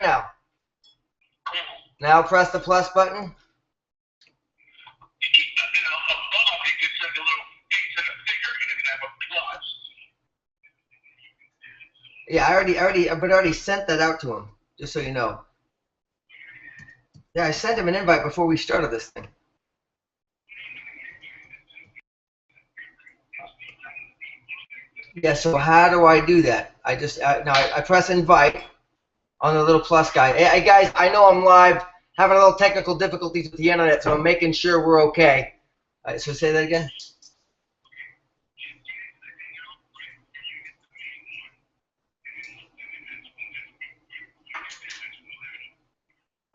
now. Now press the plus button. Yeah, I already sent that out to him, just so you know. Yeah, I sent him an invite before we started this thing. Yeah, so how do I do that? I just now I press invite on the little plus guy. Hey guys, I know I'm live, having a little technical difficulties with the internet, so I'm making sure we're okay. So say that again.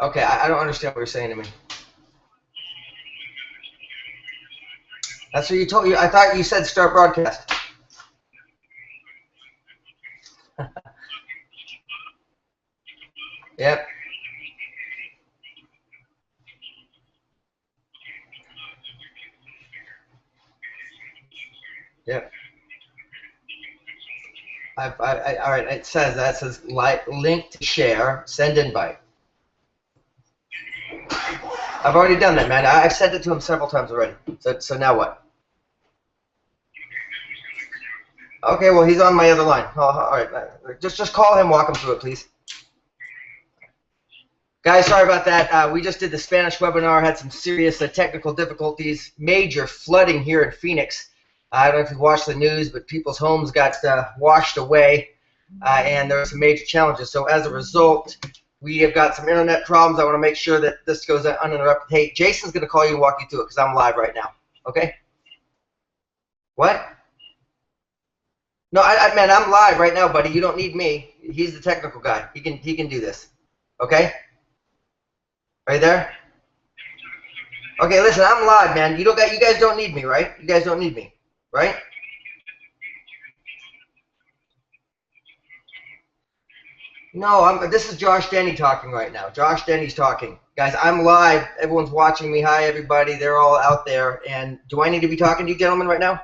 Okay, I don't understand what you're saying to me. That's what you told you. I thought you said start broadcast. Yep. Yep. All right. It says that says link to share, send invite. I've already done that, man. I've sent it to him several times already. So now what? Okay, well he's on my other line. Oh, all right, just call him, walk him through it, please. Guys, sorry about that. We just did the Spanish webinar, had some serious technical difficulties, major flooding here in Phoenix. I don't know if you watched the news, but people's homes got washed away, and there were some major challenges. So as a result, we have got some internet problems. I want to make sure that this goes uninterrupted. Hey, Jason's going to call you and walk you through it because I'm live right now. Okay? What? No, man, I'm live right now, buddy. You don't need me. He's the technical guy. He can do this. Okay? Are you there? Okay, listen, I'm live, man. You guys don't need me, right? You guys don't need me, right? No, this is Josh Denne talking right now. Josh Denne's talking. Guys, I'm live. Everyone's watching me. Hi, everybody. They're all out there. And do I need to be talking to you gentlemen right now?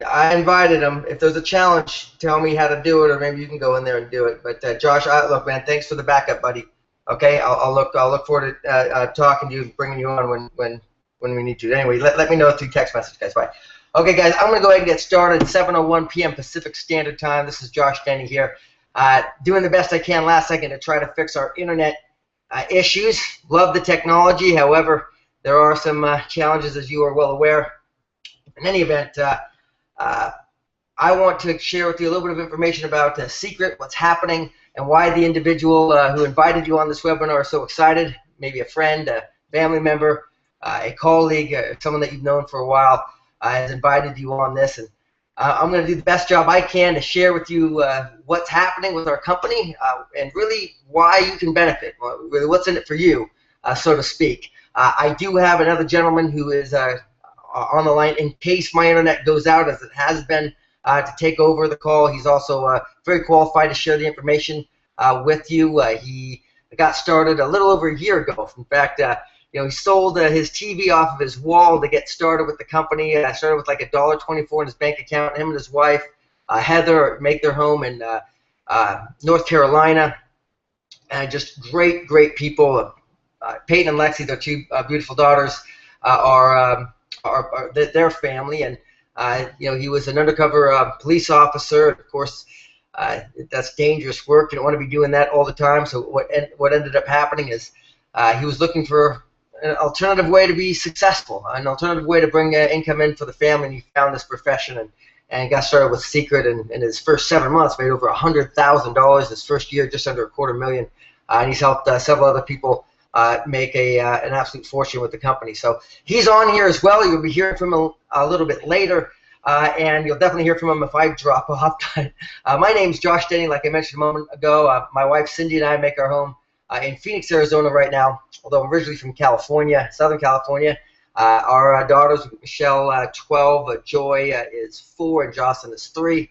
I invited him. If there's a challenge, tell me how to do it, or maybe you can go in there and do it. But Josh, look, man, thanks for the backup, buddy. Okay, I'll look forward to talking to you, bringing you on when we need to. Anyway, let me know through text message, guys. Bye. Okay, guys, I'm gonna go ahead and get started. 7:01 p.m. Pacific Standard Time. This is Josh Denne here, doing the best I can last second to try to fix our internet issues. Love the technology, however, there are some challenges, as you are well aware. In any event. I want to share with you a little bit of information about Seacret, what's happening, and why the individual who invited you on this webinar is so excited, maybe a friend, a family member, a colleague, someone that you've known for a while, has invited you on this. And I'm going to do the best job I can to share with you what's happening with our company and really why you can benefit, really what's in it for you, so to speak. I do have another gentleman who is on the line in case my internet goes out, as it has been, to take over the call. He's also very qualified to share the information with you. He got started a little over a year ago. In fact, he sold his TV off of his wall to get started with the company. Started with like $1.24 in his bank account. Him and his wife, Heather, make their home in North Carolina. Just great people. Peyton and Lexi, their two beautiful daughters, are their family, and he was an undercover police officer. Of course, that's dangerous work. You don't want to be doing that all the time. So what ended up happening is he was looking for an alternative way to be successful, an alternative way to bring income in for the family, and he found this profession and got started with Seacret. And in his first 7 months, made over $100,000. His first year, just under $250,000, and he's helped several other people make an absolute fortune with the company. So he's on here as well. You'll be hearing from him a little bit later, and you'll definitely hear from him if I drop off. My name's Josh Denne, like I mentioned a moment ago. My wife Cindy and I make our home in Phoenix, Arizona right now, although I'm originally from California, Southern California. Our daughters, Michelle, 12, Joy is 4, and Jocelyn is 3.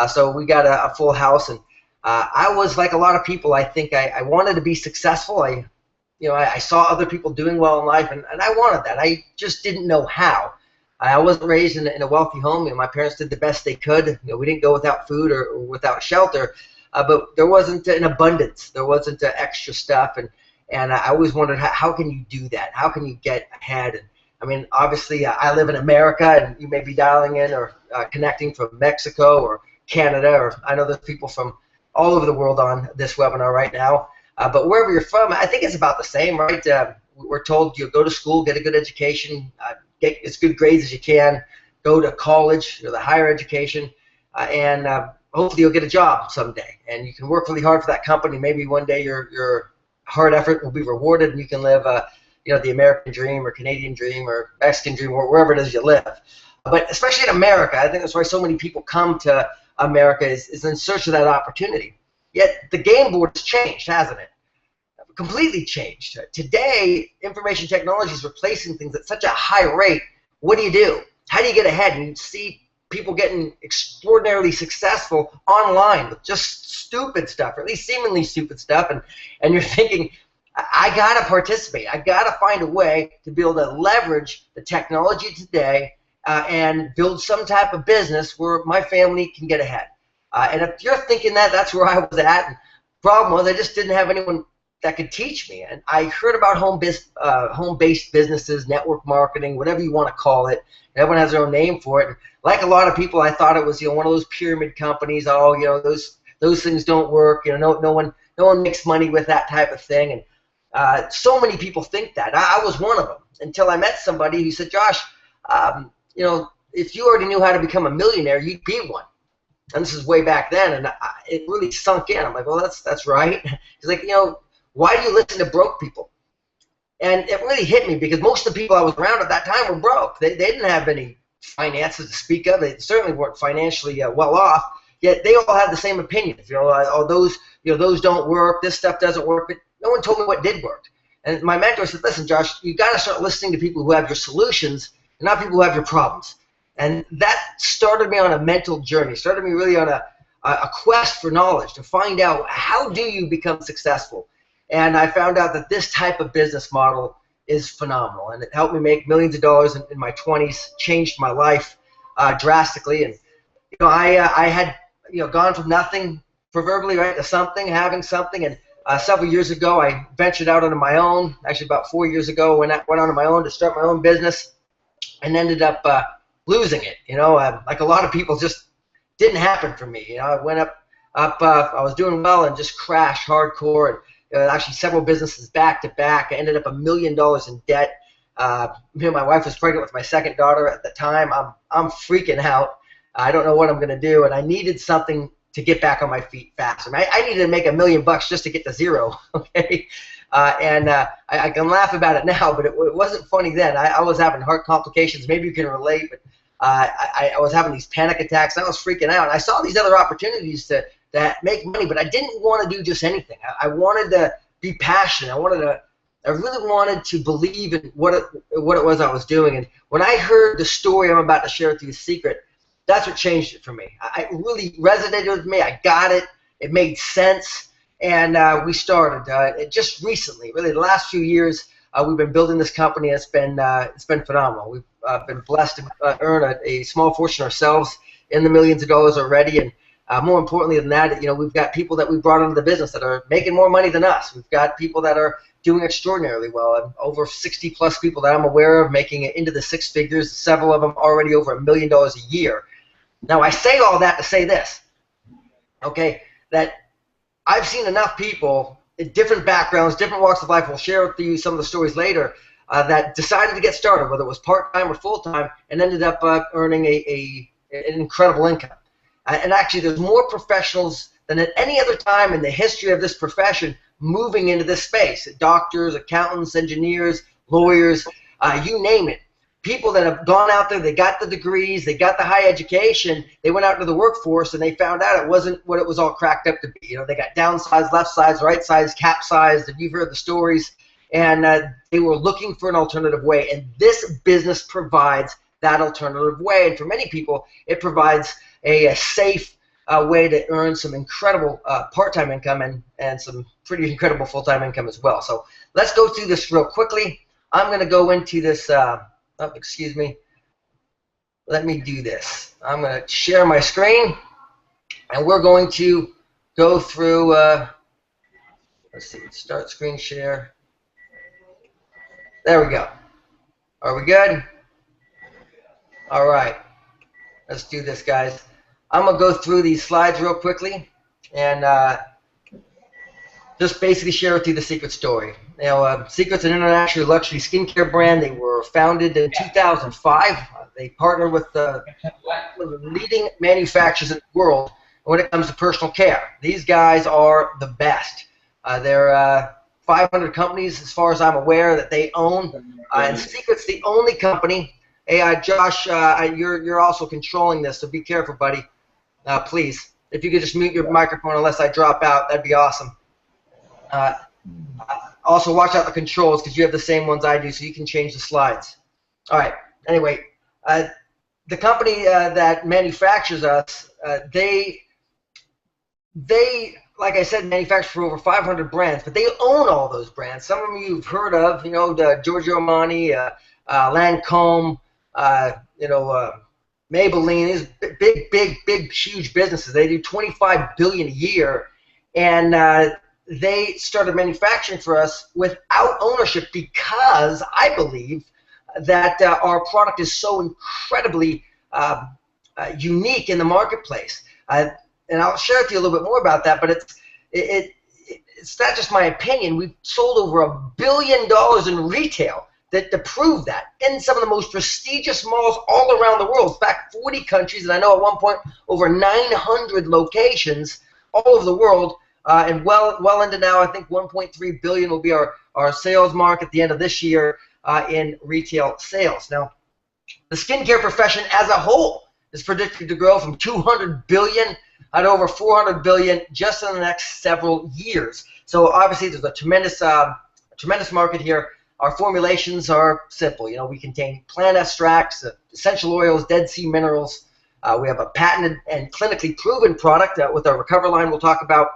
So we got a full house, and I was like a lot of people. I think I wanted to be successful. I saw other people doing well in life, and I wanted that. I just didn't know how. I wasn't raised in a wealthy home. You know, my parents did the best they could. You know, we didn't go without food or without shelter, but there wasn't an abundance. There wasn't extra stuff, and I always wondered how can you do that? How can you get ahead? And I mean, obviously, I live in America, and you may be dialing in or connecting from Mexico or Canada, or I know there's people from all over the world on this webinar right now. But wherever you're from, I think it's about the same, right? We're told you go to school, get a good education, get as good grades as you can, go to college, the higher education, and hopefully you'll get a job someday. And you can work really hard for that company. Maybe one day your hard effort will be rewarded, and you can live, the American dream or Canadian dream or Mexican dream, or wherever it is you live. But especially in America, I think that's why so many people come to America is in search of that opportunity. Yet the game board has changed, hasn't it? Completely changed. Today, information technology is replacing things at such a high rate. What do? How do you get ahead? And you see people getting extraordinarily successful online with just stupid stuff, or at least seemingly stupid stuff, and you're thinking, I gotta participate. I gotta find a way to be able to leverage the technology today and build some type of business where my family can get ahead. And if you're thinking that, that's where I was at. And the problem was I just didn't have anyone that could teach me. And I heard about home-based businesses, network marketing, whatever you want to call it. Everyone has their own name for it. And like a lot of people, I thought it was one of those pyramid companies. Oh, those things don't work. No one makes money with that type of thing. And so many people think that. I was one of them until I met somebody who said, Josh, if you already knew how to become a millionaire, you'd be one. And this is way back then, and it really sunk in. I'm like, well, that's right. He's like, why do you listen to broke people? And it really hit me because most of the people I was around at that time were broke. They didn't have any finances to speak of. They certainly weren't financially well off. Yet they all had the same opinions. Those don't work. This stuff doesn't work. But no one told me what did work. And my mentor said, listen, Josh, you got to start listening to people who have your solutions and not people who have your problems. And that started me on a mental journey. Started me really on a quest for knowledge to find out how do you become successful. And I found out that this type of business model is phenomenal, and it helped me make millions of dollars in my 20s, changed my life drastically. And I had gone from nothing, proverbially, right, to something, having something. And several years ago, I ventured out on my own. Actually, about 4 years ago, went out on my own to start my own business, and ended up losing it. Like a lot of people, just didn't happen for me. I went up. I was doing well and just crashed hardcore. And actually several businesses back to back. I ended up $1 million in debt. My wife was pregnant with my second daughter at the time. I'm freaking out. I don't know what I'm going to do, and I needed something to get back on my feet faster. I needed to make $1 million just to get to zero. Okay, I can laugh about it now, but it wasn't funny then. I was having heart complications. Maybe you can relate, but I was having these panic attacks. I was freaking out. And I saw these other opportunities to make money, but I didn't want to do just anything. I wanted to be passionate. I really wanted to believe in what it was I was doing. And when I heard the story I'm about to share with you, Seacret, that's what changed it for me. It really resonated with me. I got it. It made sense. And we started. Just recently, really the last few years, we've been building this company. It's been phenomenal. We've been blessed to earn a small fortune ourselves in the millions of dollars already. And more importantly than that, we've got people that we've brought into the business that are making more money than us. We've got people that are doing extraordinarily well, and over 60+ people that I'm aware of making it into the six figures, several of them already over $1 million a year. Now, I say all that to say this, okay, that I've seen enough people in different backgrounds, different walks of life. We'll share with you some of the stories later that decided to get started, whether it was part-time or full-time, and ended up earning an incredible income. And actually, there's more professionals than at any other time in the history of this profession moving into this space. Doctors, accountants, engineers, lawyers, you name it. People that have gone out there, they got the degrees, they got the high education, they went out into the workforce, and they found out it wasn't what it was all cracked up to be. They got downsized, left sides, right sides, capsized, and you've heard the stories. And they were looking for an alternative way. And this business provides that alternative way. And for many people, it provides a safe way to earn some incredible part-time income and some pretty incredible full-time income as well. So let's go through this real quickly. I'm going to go into this, excuse me. let me do this. I'm going to share my screen, and we're going to go through, let's see, start screen share. There we go. Are we good? All right. Let's do this, guys. I'm going to go through these slides real quickly and just basically share with you the Seacret story. You know, Seacret's an international luxury skincare brand. They were founded in 2005. They partner with one of the leading manufacturers in the world when it comes to personal care. These guys are the best. They're 500 companies, as far as I'm aware, that they own. And Seacret's the only company. Hey, Josh, you're also controlling this, so be careful, buddy. Please. If you could just mute your microphone unless I drop out, that'd be awesome. Also, watch out the controls because you have the same ones I do, so you can change the slides. All right. Anyway, the company that manufactures us, they, like I said, manufacture for over 500 brands, but they own all those brands. Some of them you've heard of, you know, Giorgio Armani, Lancome, you know, Maybelline. These big, huge businesses. They do $25 billion a year, and they started manufacturing for us without ownership because I believe that our product is so incredibly unique in the marketplace. And I'll share with you a little bit more about that, but it's not just my opinion. We've sold over $1 billion in retail to prove that in some of the most prestigious malls all around the world. In fact, 40 countries, and I know at one point over 900 locations all over the world. And well into now, I think 1.3 billion will be our sales mark at the end of this year in retail sales. Now, the skincare profession as a whole is predicted to grow from 200 billion to over 400 billion just in the next several years. So obviously, there's a tremendous market here. Our formulations are simple. You know, we contain plant extracts, essential oils, Dead Sea minerals. We have a patented and clinically proven product with our Recover line we'll talk about.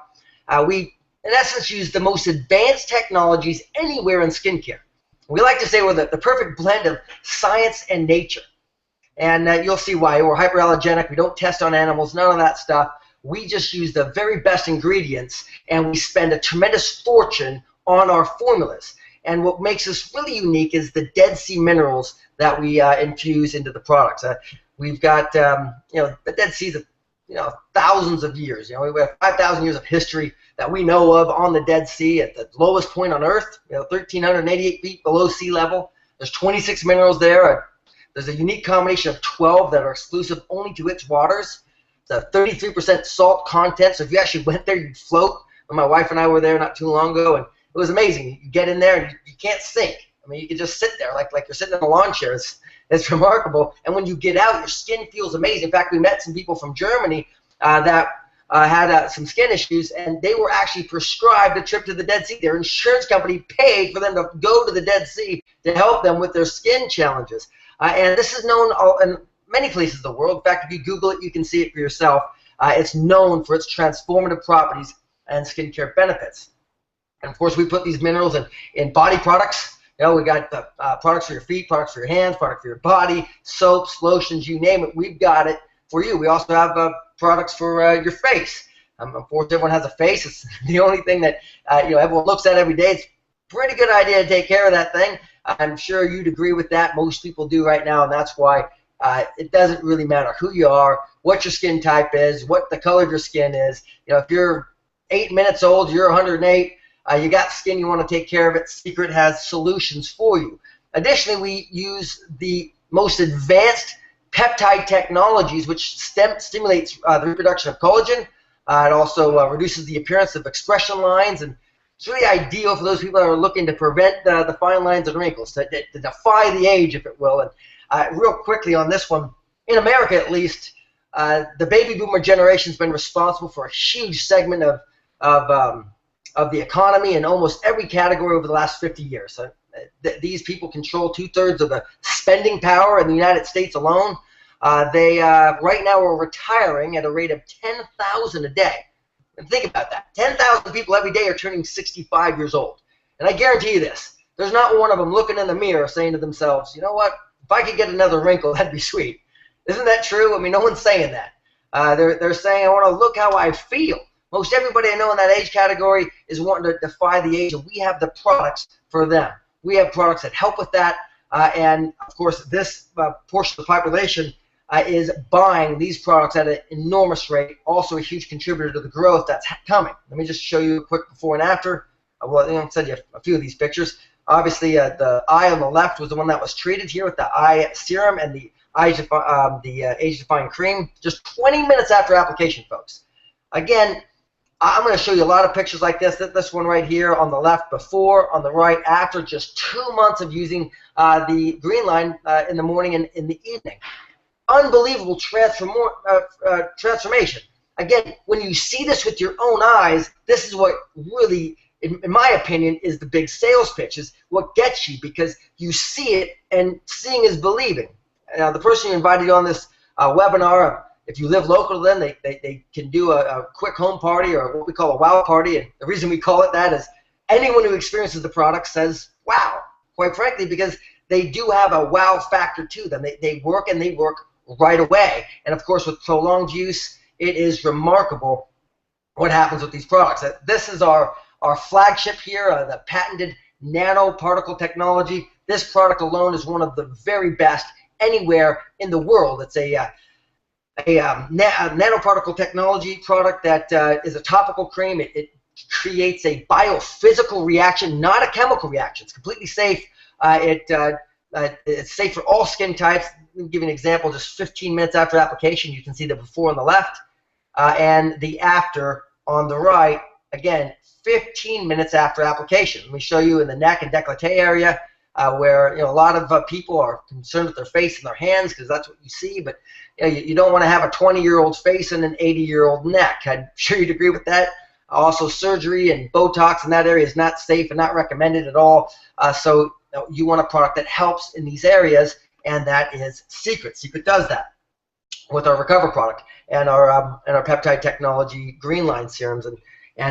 We, in essence, use the most advanced technologies anywhere in skincare. We like to say we're the perfect blend of science and nature. And you'll see why. We're hyperallergenic. We don't test on animals, none of that stuff. We just use the very best ingredients, and we spend a tremendous fortune on our formulas. And what makes us really unique is the Dead Sea minerals that we infuse into the products. We've got, you know, the Dead Sea's you know, thousands of years. You know, we have 5,000 years of history that we know of on the Dead Sea at the lowest point on Earth, you know, 1,388 feet below sea level. There's 26 minerals there. There's a unique combination of 12 that are exclusive only to its waters. It's a 33% salt content, so if you actually went there, you'd float. And my wife and I were there not too long ago, and it was amazing. You get in there, and you can't sink. I mean, you can just sit there like you're sitting in a lawn chair. It's remarkable. And when you get out, your skin feels amazing. In fact, we met some people from Germany that had some skin issues, and they were actually prescribed a trip to the Dead Sea. Their insurance company paid for them to go to the Dead Sea to help them with their skin challenges. And this is known in many places in the world. In fact, if you Google it, you can see it for yourself. It's known for its transformative properties and skincare benefits. And, of course, we put these minerals in body products. You know, we got the products for your feet, products for your hands, products for your body, soaps, lotions, you name it. We've got it for you. We also have products for your face. Of course, everyone has a face. It's the only thing that you know, everyone looks at every day. It's a pretty good idea to take care of that thing. I'm sure you'd agree with that. Most people do right now, and that's why it doesn't really matter who you are, what your skin type is, what the color of your skin is. You know, if you're 8 minutes old, you're 108. You got skin, you want to take care of it. Seacret has solutions for you. Additionally, we use the most advanced peptide technologies, which stimulates the reproduction of collagen. It also reduces the appearance of expression lines, and it's really ideal for those people that are looking to prevent the fine lines and wrinkles, to defy the age, if it will. And real quickly on this one, in America at least, the baby boomer generation has been responsible for a huge segment of the economy in almost every category over the last 50 years. These people control 2/3 of the spending power in the United States alone. They right now are retiring at a rate of 10,000 a day. And think about that. 10,000 people every day are turning 65 years old. And I guarantee you this, there's not one of them looking in the mirror saying to themselves, you know what, if I could get another wrinkle, that'd be sweet. Isn't that true? I mean, no one's saying that. They're saying, I want to look how I feel. Most everybody I know in that age category is wanting to defy the age, and we have the products for them. We have products that help with that, and of course, this portion of the population is buying these products at an enormous rate, also a huge contributor to the growth that's coming. Let me just show you a quick before and after. Well, I send you a few of these pictures. Obviously, the eye on the left was the one that was treated here with the eye serum and the age-defying cream, just 20 minutes after application, folks. Again, I'm going to show you a lot of pictures like this. This one right here on the left before, on the right after, just 2 months of using the green line in the morning and in the evening. Unbelievable transformation. Again, when you see this with your own eyes, this is what really, in my opinion, is the big sales pitch, is what gets you, because you see it, and seeing is believing. Now, the person who invited you on this webinar, if you live local to them, they can do a quick home party, or what we call a wow party. And the reason we call it that is anyone who experiences the product says, wow, quite frankly, because they do have a wow factor to them. They work, and they work right away. And of course, with prolonged use, it is remarkable what happens with these products. This is our flagship here, the patented nanoparticle technology. This product alone is one of the very best anywhere in the world. It's a nanoparticle technology product that is a topical cream. It creates a biophysical reaction, not a chemical reaction. It's completely safe. It's safe for all skin types. Let me give you an example. Just 15 minutes after application, you can see the before on the left and the after on the right. Again, 15 minutes after application. Let me show you in the neck and décolleté area where a lot of people are concerned with their face and their hands, because that's what you see. But you don't want to have a 20-year-old face and an 80-year-old neck. I'm sure you'd agree with that. Also, surgery and Botox in that area is not safe and not recommended at all. So you want a product that helps in these areas, and that is Seacret. Seacret does that with our Recover product and our peptide technology green line serums and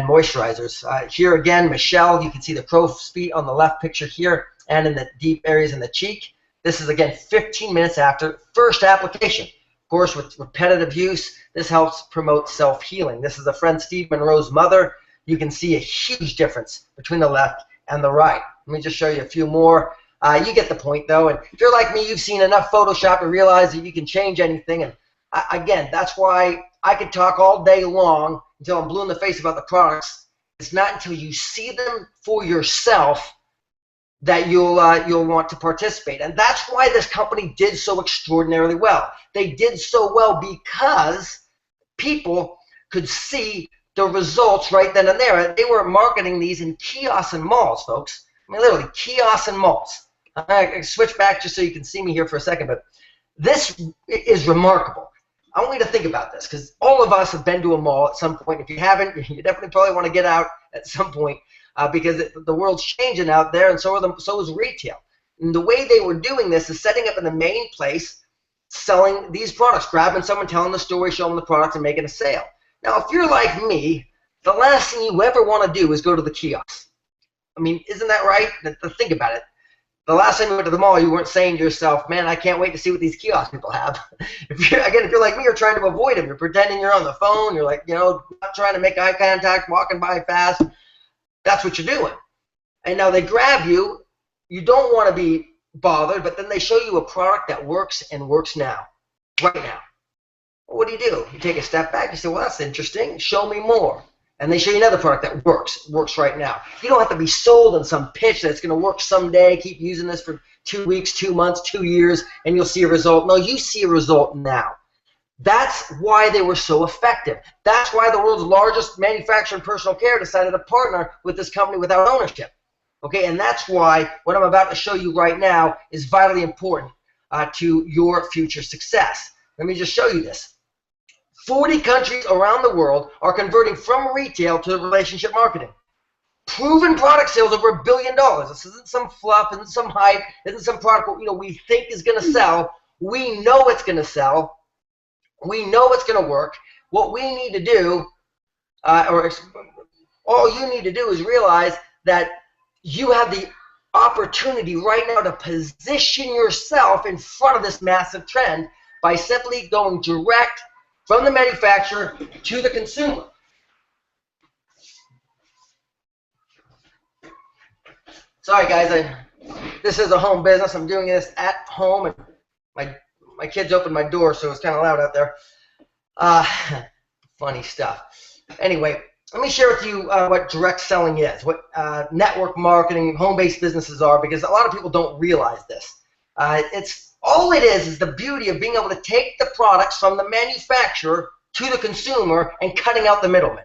moisturizers. Here again, Michelle, you can see the crow's feet on the left picture here, and in the deep areas in the cheek. This is again 15 minutes after first application. Of course, with repetitive use, this helps promote self-healing. This is a friend Steve Monroe's mother. You can see a huge difference between the left and the right. Let me just show you a few more. You get the point, though. And if you're like me, you've seen enough Photoshop to realize that you can change anything. And again, that's why I could talk all day long until I'm blue in the face about the products. It's not until you see them for yourself that you'll want to participate. And that's why this company did so extraordinarily well. They did so well because people could see the results right then and there. They were marketing these in kiosks and malls, folks. I mean, literally, kiosks and malls. I switch back just so you can see me here for a second, but this is remarkable. I want you to think about this, because all of us have been to a mall at some point. If you haven't, you definitely probably want to get out at some point, because the world's changing out there, and so is retail. And the way they were doing this is setting up in the main place, selling these products, grabbing someone, telling the story, showing the product, and making a sale. Now, if you're like me, the last thing you ever want to do is go to the kiosk. I mean, isn't that right? Think about it. The last time you went to the mall, you weren't saying to yourself, man, I can't wait to see what these kiosk people have. If you're like me, you're trying to avoid them. You're pretending you're on the phone. You're like, not trying to make eye contact, walking by fast. That's what you're doing. And now they grab you. You don't want to be bothered, but then they show you a product that works and works now, right now. Well, what do? You take a step back. You say, well, that's interesting. Show me more. And they show you another product that works right now. You don't have to be sold on some pitch that it's going to work someday. Keep using this for 2 weeks, 2 months, 2 years, and you'll see a result. No, you see a result now. That's why they were so effective. That's why the world's largest manufacturer in personal care decided to partner with this company without ownership. Okay, and that's why what I'm about to show you right now is vitally important to your future success. Let me just show you this. 40 countries around the world are converting from retail to relationship marketing. Proven product sales over $1 billion. This isn't some fluff, isn't some hype, isn't some product we think is going to sell. We know it's going to sell. We know it's going to work. What we need to do, all you need to do is realize that you have the opportunity right now to position yourself in front of this massive trend by simply going direct from the manufacturer to the consumer. Sorry guys, this is a home business. I'm doing this at home, and my kids opened my door, so it's kind of loud out there. Funny stuff. Anyway, let me share with you what direct selling is, what network marketing, home-based businesses are, because a lot of people don't realize this. All it is the beauty of being able to take the products from the manufacturer to the consumer and cutting out the middlemen.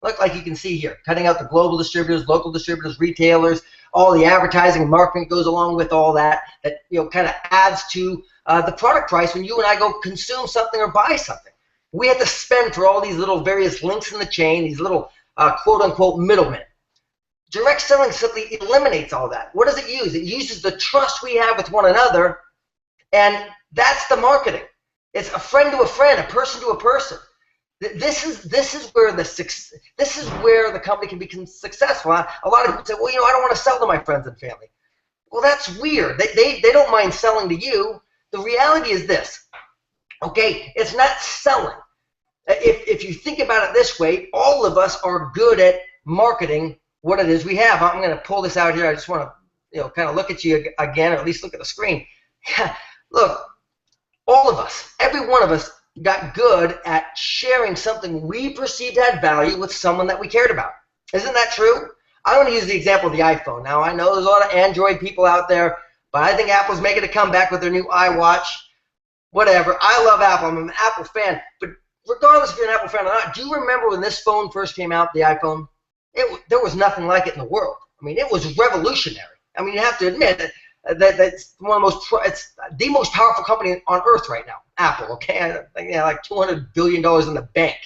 Look, like you can see here, cutting out the global distributors, local distributors, retailers, all the advertising and marketing goes along with all that kind of adds to the product price when you and I go consume something or buy something. We have to spend for all these little various links in the chain, these little quote-unquote middlemen. Direct selling simply eliminates all that. What does it use? It uses the trust we have with one another, and that's the marketing. It's a friend to a friend, a person to a person. This is where the company can be successful. A lot of people say, well, I don't want to sell to my friends and family. Well, that's weird. They don't mind selling to you. The reality is this, okay? It's not selling. If you think about it this way, all of us are good at marketing what it is we have. I'm going to pull this out here. I just want to kind of look at you again, or at least look at the screen. Look, all of us, every one of us, got good at sharing something we perceived had value with someone that we cared about. Isn't that true? I want to use the example of the iPhone. Now, I know there's a lot of Android people out there, but I think Apple's making a comeback with their new iWatch. Whatever. I love Apple. I'm an Apple fan. But regardless if you're an Apple fan or not, do you remember when this phone first came out, the iPhone? There was nothing like it in the world. I mean, it was revolutionary. I mean, you have to admit that that's it's the most powerful company on earth right now, Apple. Okay, like $200 billion in the bank.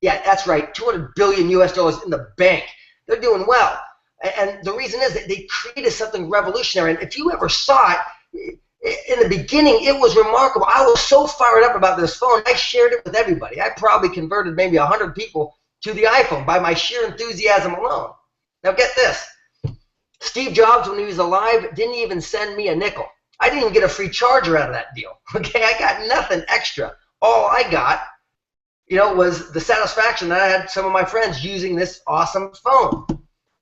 Yeah, that's right, $200 billion US in the bank. They're doing well, and the reason is that they created something revolutionary. And if you ever saw it in the beginning, it was remarkable. I was so fired up about this phone. I shared it with everybody. I probably converted maybe 100 people to the iPhone by my sheer enthusiasm alone. Now get this. Steve Jobs, when he was alive, didn't even send me a nickel. I didn't even get a free charger out of that deal. Okay, I got nothing extra. All I got, was the satisfaction that I had some of my friends using this awesome phone.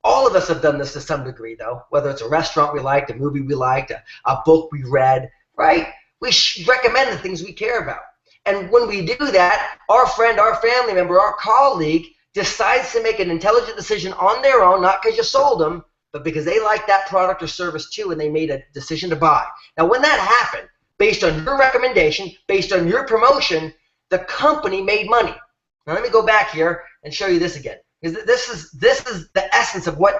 All of us have done this to some degree, though, whether it's a restaurant we liked, a movie we liked, a book we read, right? We recommend the things we care about. And when we do that, our friend, our family member, our colleague decides to make an intelligent decision on their own, not because you sold them, but because they like that product or service too, and they made a decision to buy. Now, when that happened, based on your recommendation, based on your promotion, the company made money. Now, let me go back here and show you this again, because this is the essence of what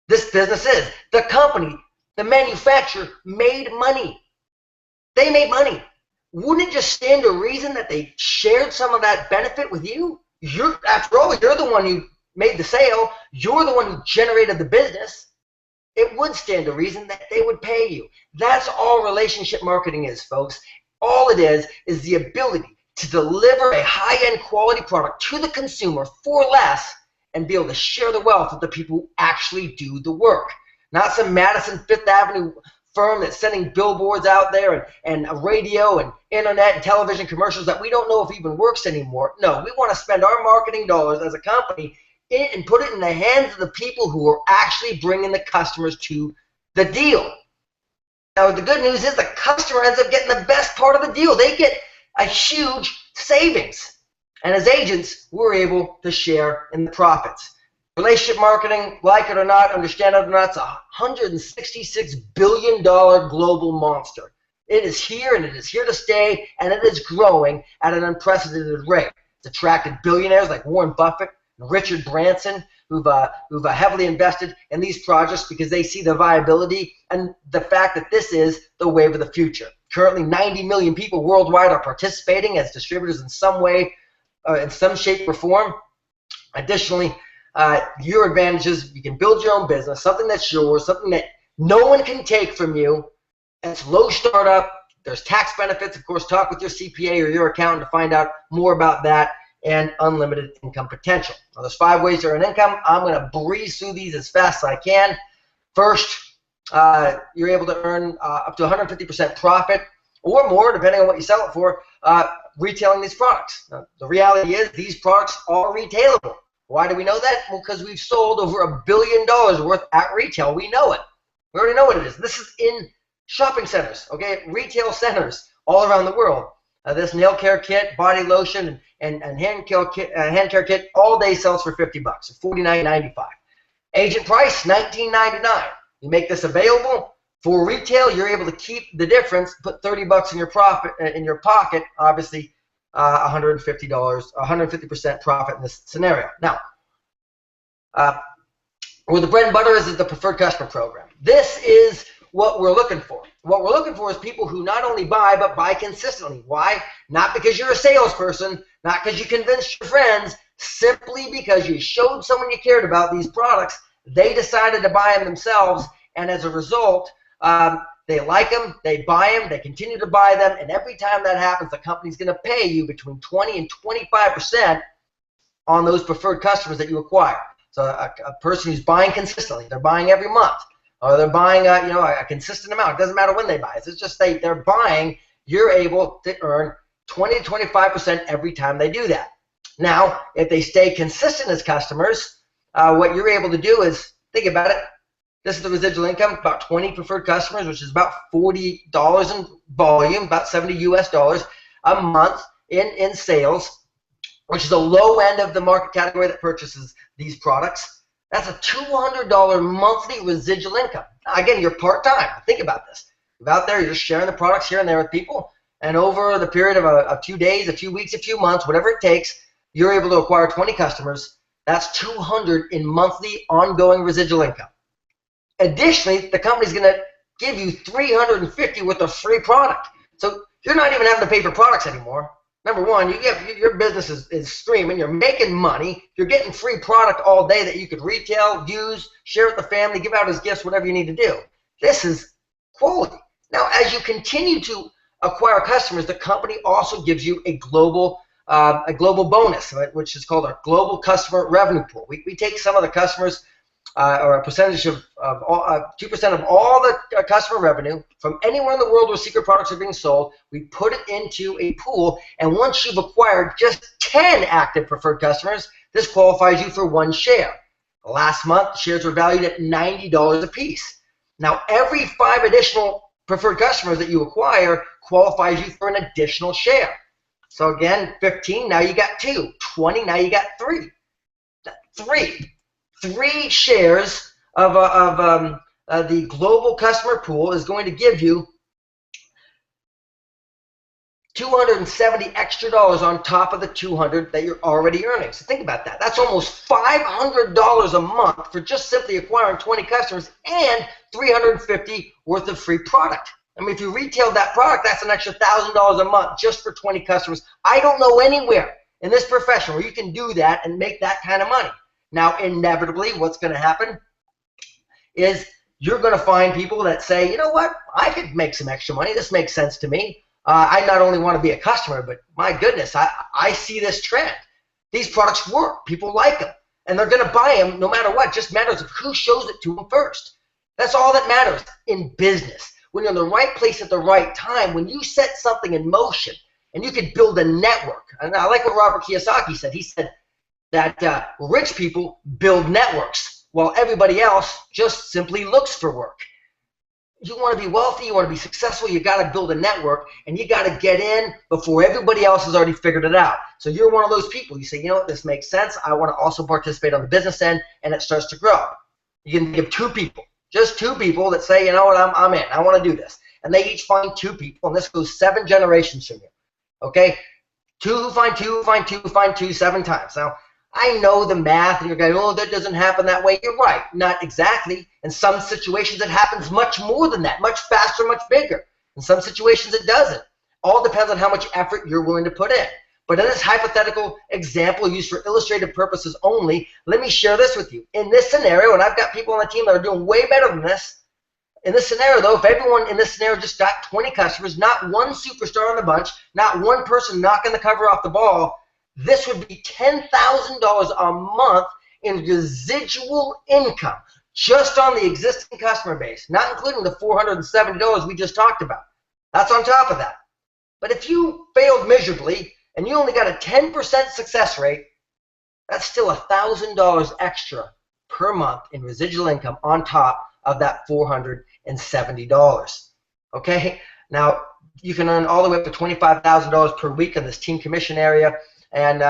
this business is. The company, the manufacturer, made money. They made money. Wouldn't it just stand to reason that they shared some of that benefit with you? After all, you're the one who made the sale. You're the one who generated the business. It would stand to reason that they would pay you. That's all relationship marketing is, folks. All it is the ability to deliver a high-end quality product to the consumer for less and be able to share the wealth with the people who actually do the work. Not some Madison Fifth Avenue firm that's sending billboards out there and radio and internet and television commercials that we don't know if even works anymore. No, we want to spend our marketing dollars as a company and put it in the hands of the people who are actually bringing the customers to the deal. Now, the good news is the customer ends up getting the best part of the deal. They get a huge savings. And as agents, we're able to share in the profits. Relationship marketing, like it or not, understand it or not, it's a $166 billion global monster. It is here, and it is here to stay, and it is growing at an unprecedented rate. It's attracted billionaires like Warren Buffett and Richard Branson, who've heavily invested in these projects because they see the viability and the fact that this is the wave of the future. Currently, 90 million people worldwide are participating as distributors in some way, in some shape or form. Additionally, your advantages, you can build your own business, something that's yours, something that no one can take from you. It's low startup. There's tax benefits. Of course, talk with your CPA or your accountant to find out more about that, and unlimited income potential. Now, there's 5 ways to earn income. I'm going to breeze through these as fast as I can. First, you're able to earn up to 150% profit or more, depending on what you sell it for, retailing these products. Now, the reality is these products are retailable. Why do we know that? Well, because we've sold over $1 billion worth at retail. We know it. We already know what it is. This is in shopping centers, okay, retail centers all around the world. This nail care kit, body lotion, and hand care kit all day sells for $50, $49.95. Agent price, $19.99. You make this available for retail. You're able to keep the difference, put $30 in your profit in your pocket. Obviously, $150, 150% profit in this scenario. Now, where the bread and butter is the preferred customer program. This is what we're looking for. What we're looking for is people who not only buy, but buy consistently. Why? Not because you're a salesperson, not because you convinced your friends, simply because you showed someone you cared about these products, they decided to buy them themselves, and as a result, they like them, they buy them, they continue to buy them, and every time that happens, the company's going to pay you between 20 and 25% on those preferred customers that you acquire. So a person who's buying consistently, they're buying every month, or they're buying a consistent amount. It doesn't matter when they buy. It's just they're buying. You're able to earn 20 to 25% every time they do that. Now, if they stay consistent as customers, what you're able to do is, think about it. This is the residual income, about 20 preferred customers, which is about $40 in volume, about $70 US a month in sales, which is the low end of the market category that purchases these products. That's a $200 monthly residual income. Now, again, you're part-time. Think about this. You're out there, you're just sharing the products here and there with people, and over the period of a few days, a few weeks, a few months, whatever it takes, you're able to acquire 20 customers. That's $200 in monthly ongoing residual income. Additionally, the company's going to give you $350 worth of free product. So you're not even having to pay for products anymore. Number one, your business is streaming. You're making money. You're getting free product all day that you could retail, use, share with the family, give out as gifts, whatever you need to do. This is quality. Now, as you continue to acquire customers, the company also gives you a global bonus, right, which is called our global customer revenue pool. We take some of the customers, or a percentage of 2% of all the customer revenue from anywhere in the world where Seacret products are being sold. We put it into a pool, and once you've acquired just 10 active preferred customers, this qualifies you for 1 share. Last month, shares were valued at $90 a piece. Now, every 5 additional preferred customers that you acquire qualifies you for an additional share. So again, 15, now you got 2. 20, now you got 3. 3 shares of the global customer pool is going to give you $270 extra on top of the $200 that you're already earning. So think about that. That's almost $500 a month for just simply acquiring 20 customers and $350 worth of free product. I mean, if you retail that product, that's an extra $1,000 a month just for 20 customers. I don't know anywhere in this profession where you can do that and make that kind of money. Now, inevitably, what's going to happen is you're going to find people that say, you know what, I could make some extra money. This makes sense to me. I not only want to be a customer, but my goodness, I see this trend. These products work. People like them. And they're going to buy them no matter what. It just matters of who shows it to them first. That's all that matters in business. When you're in the right place at the right time, when you set something in motion and you could build a network. And I like what Robert Kiyosaki said. He said that rich people build networks while everybody else just simply looks for work. You want to be wealthy, you want to be successful, you got to build a network, and you got to get in before everybody else has already figured it out. So you're one of those people. You say, you know what, this makes sense. I want to also participate on the business end, and it starts to grow. You can give 2 people, just 2 people that say, you know what, I'm in. I want to do this. And they each find 2 people, and this goes 7 generations from you. Okay? 2 who find 2, who find 2, who find 2, 7 times. Now, I know the math, and you're going, oh, that doesn't happen that way. You're right, not exactly. In some situations, it happens much more than that, much faster, much bigger. In some situations, it doesn't. All depends on how much effort you're willing to put in. But in this hypothetical example used for illustrative purposes only, let me share this with you. In this scenario, and I've got people on the team that are doing way better than this. In this scenario, though, if everyone in this scenario just got 20 customers, not one superstar on the bunch, not one person knocking the cover off the ball, this would be $10,000 a month in residual income just on the existing customer base, not including the $470 we just talked about. That's on top of that. But if you failed miserably and you only got a 10% success rate, that's still $1,000 extra per month in residual income on top of that $470. Okay? Now, you can earn all the way up to $25,000 per week in this team commission area. And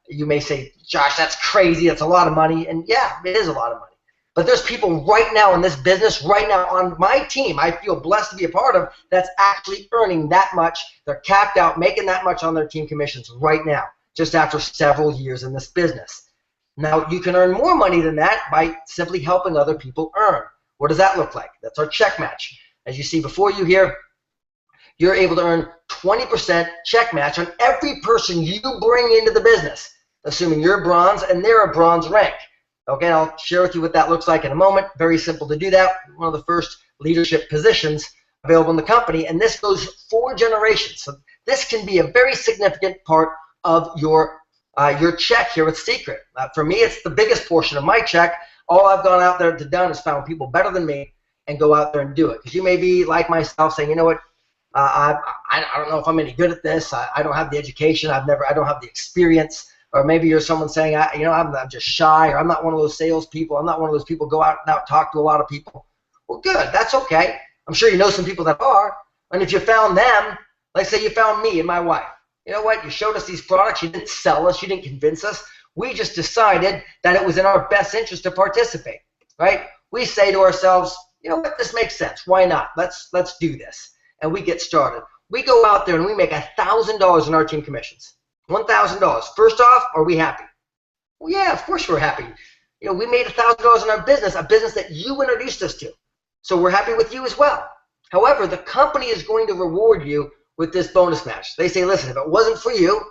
you may say, Josh, that's crazy. That's a lot of money. And yeah, it is a lot of money. But there's people right now in this business, right now on my team, I feel blessed to be a part of, that's actually earning that much. They're capped out, making that much on their team commissions right now, just after several years in this business. Now, you can earn more money than that by simply helping other people earn. What does that look like? That's our check match. As you see before you here, you're able to earn 20% check match on every person you bring into the business, assuming you're bronze and they're a bronze rank. Okay, I'll share with you what that looks like in a moment. Very simple to do that. One of the first leadership positions available in the company, and this goes 4 generations. So this can be a very significant part of your check here with Seacret. For me, it's the biggest portion of my check. All I've gone out there to done is found people better than me and go out there and do it. Because you may be like myself, saying, you know what, I don't know if I'm any good at this. I don't have the education. I don't have the experience. Or maybe you're someone saying, I'm just shy, or I'm not one of those salespeople. I'm not one of those people go out and talk to a lot of people. Well, good. That's okay. I'm sure you know some people that are. And if you found them, like say you found me and my wife. You know what? You showed us these products. You didn't sell us. You didn't convince us. We just decided that it was in our best interest to participate, right? We say to ourselves, you know what? This makes sense. Why not? Let's do this. And we get started. We go out there and we make $1,000 in our team commissions. $1,000. First off, are we happy? Well, yeah, of course we're happy. You know, we made $1,000 in our business, a business that you introduced us to. So we're happy with you as well. However, the company is going to reward you with this bonus match. They say, listen, if it wasn't for you,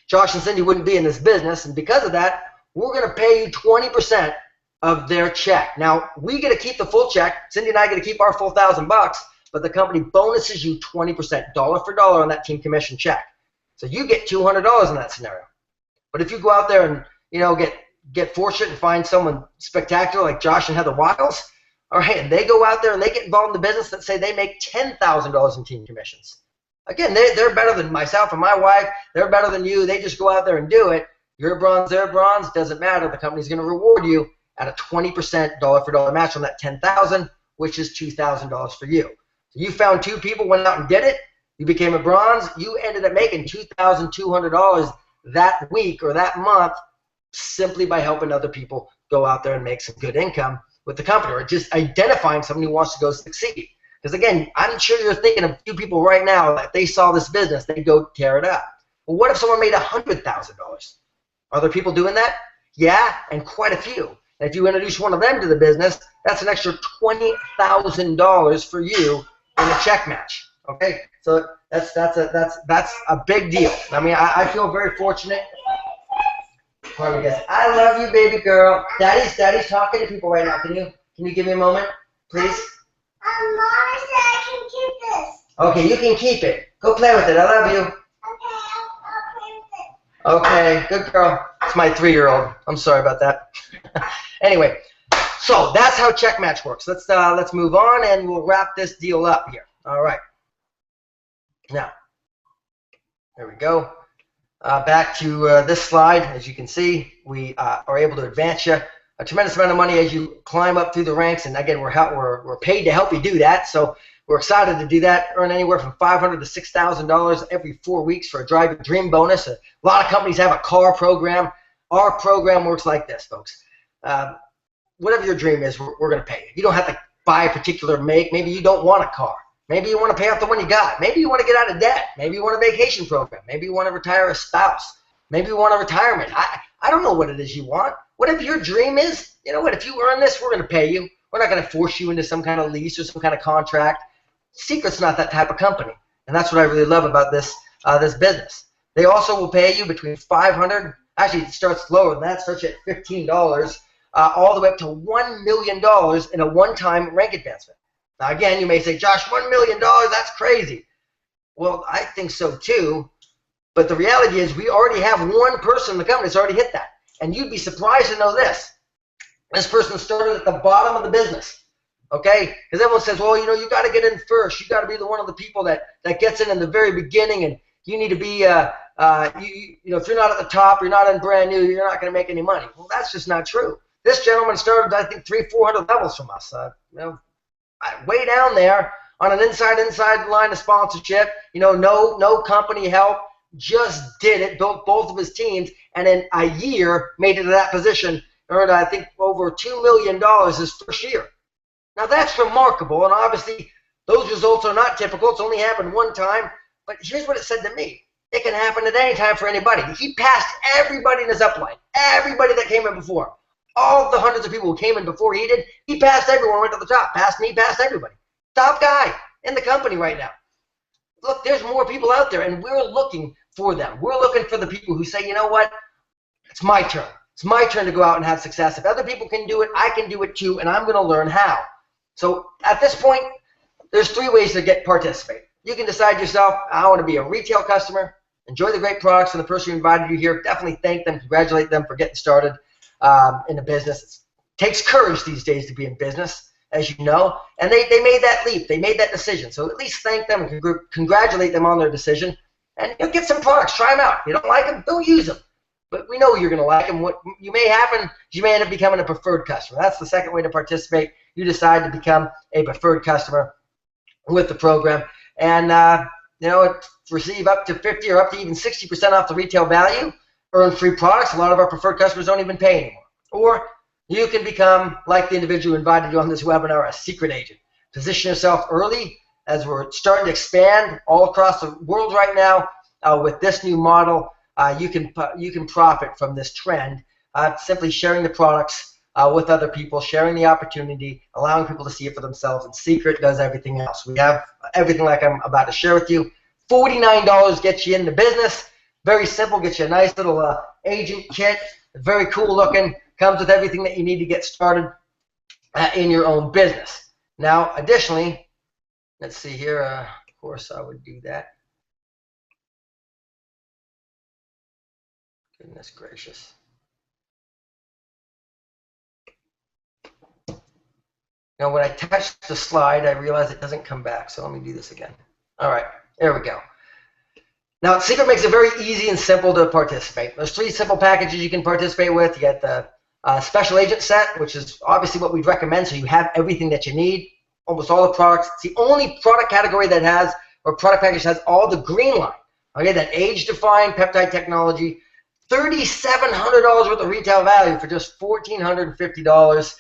Josh and Cindy wouldn't be in this business, and because of that, we're going to pay you 20% of their check. Now, we get to keep the full check. Cindy and I get to keep our full $1,000, but the company bonuses you 20%, dollar for dollar on that team commission check. So you get $200 in that scenario. But if you go out there and, you know, get fortunate and find someone spectacular like Josh and Heather Wiles, all right, and they go out there and they get involved in the business that say they make $10,000 in team commissions. Again, they're better than myself and my wife. They're better than you. They just go out there and do it. You're bronze, they're bronze. Doesn't matter. The company's going to reward you at a 20% dollar for dollar match on that $10,000, which is $2,000 for you. So you found 2 people, went out and did it. You became a bronze. You ended up making $2,200 that week or that month simply by helping other people go out there and make some good income with the company, or just identifying someone who wants to go succeed. Because again, I'm sure you're thinking of a few people right now that if they saw this business, they'd go tear it up. Well, what if someone made $100,000? Are there people doing that? Yeah, and quite a few. And if you introduce one of them to the business, that's an extra $20,000 for you in a check match. Okay, so that's a big deal. I mean, I feel very fortunate. Pardon me, guys. I love you, baby girl. Daddy's talking to people right now. Can you give me a moment, please? Mama said I can keep this. Okay, you can keep it. Go play with it. I love you. Okay, I'll play with it. Okay, good girl. It's my 3-year-old. I'm sorry about that. Anyway, so that's how check match works. Let's move on and we'll wrap this deal up here. All right. Now, there we go. Back to this slide. As you can see, we are able to advance you a tremendous amount of money as you climb up through the ranks. And again, we're paid to help you do that. So we're excited to do that. Earn anywhere from $500 to $6,000 every 4 weeks for a Drive Your Dream bonus. A lot of companies have a car program. Our program works like this, folks. Whatever your dream is, we're going to pay you. You don't have to buy a particular make. Maybe you don't want a car. Maybe you want to pay off the one you got. Maybe you want to get out of debt. Maybe you want a vacation program. Maybe you want to retire a spouse. Maybe you want a retirement. I don't know what it is you want. Whatever your dream is, you know what? If you earn this, we're going to pay you. We're not going to force you into some kind of lease or some kind of contract. Seacret's not that type of company, and that's what I really love about this business. They also will pay you between $500. Actually, it starts lower than that. It starts at $15, all the way up to $1 million in a one-time rank advancement. Now, again, you may say, Josh, $1 million, that's crazy. Well, I think so too, but the reality is we already have one person in the company that's already hit that. And you'd be surprised to know this. This person started at the bottom of the business. okay? Because everyone says, well, you got to get in first. You got to be one of the people that gets in the very beginning, and you need to be, if you're not at the top, you're not in brand new, you're not going to make any money. Well, that's just not true. This gentleman started, I think, 300-400 levels from us. Way down there on an inside line of sponsorship. No company help. Just did it. Built both of his teams, and in a year made it to that position. Earned, I think, over $2 million his first year. Now that's remarkable, and obviously those results are not typical. It's only happened one time. But here's what it said to me. It can happen at any time for anybody. He passed everybody in his upline, everybody that came in before him. All the hundreds of people who came in before he did, he passed everyone, went to the top, passed me, passed everybody. Top guy in the company right now. Look, there's more people out there, and we're looking for them. We're looking for the people who say, you know what, it's my turn. It's my turn to go out and have success. If other people can do it, I can do it too, and I'm going to learn how. So at this point, there's 3 ways to participate. You can decide yourself, I want to be a retail customer, enjoy the great products, and the person who invited you here, definitely thank them, congratulate them for getting started in the business. It takes courage these days to be in business, as you know, and they made that leap. They made that decision. So at least thank them and congratulate them on their decision, and get some products. Try them out. If you don't like them, don't use them. But we know you're going to like them. What you may happen, you may end up becoming a preferred customer. That's the second way to participate. You decide to become a preferred customer with the program, and receive up to 50 or up to even 60% off the retail value, earn free products. A lot of our preferred customers don't even pay anymore. Or you can become, like the individual who invited you on this webinar, a secret agent. Position yourself early, as we're starting to expand all across the world right now with this new model. You can profit from this trend, simply sharing the products with other people, sharing the opportunity, allowing people to see it for themselves, and Seacret does everything else. We have everything like I'm about to share with you. $49 gets you in the business. Very simple, gets you a nice little agent kit, very cool looking, comes with everything that you need to get started in your own business. Now, additionally, let's see here, of course I would do that. Goodness gracious. Now, when I touch the slide, I realize it doesn't come back, so let me do this again. All right, there we go. Now, Seacret makes it very easy and simple to participate. There's 3 simple packages you can participate with. You get the special agent set, which is obviously what we'd recommend, so you have everything that you need, almost all the products. It's the only product category that has, or product package has all the green line. Okay, that age-defined peptide technology, $3,700 worth of retail value for just $1,450.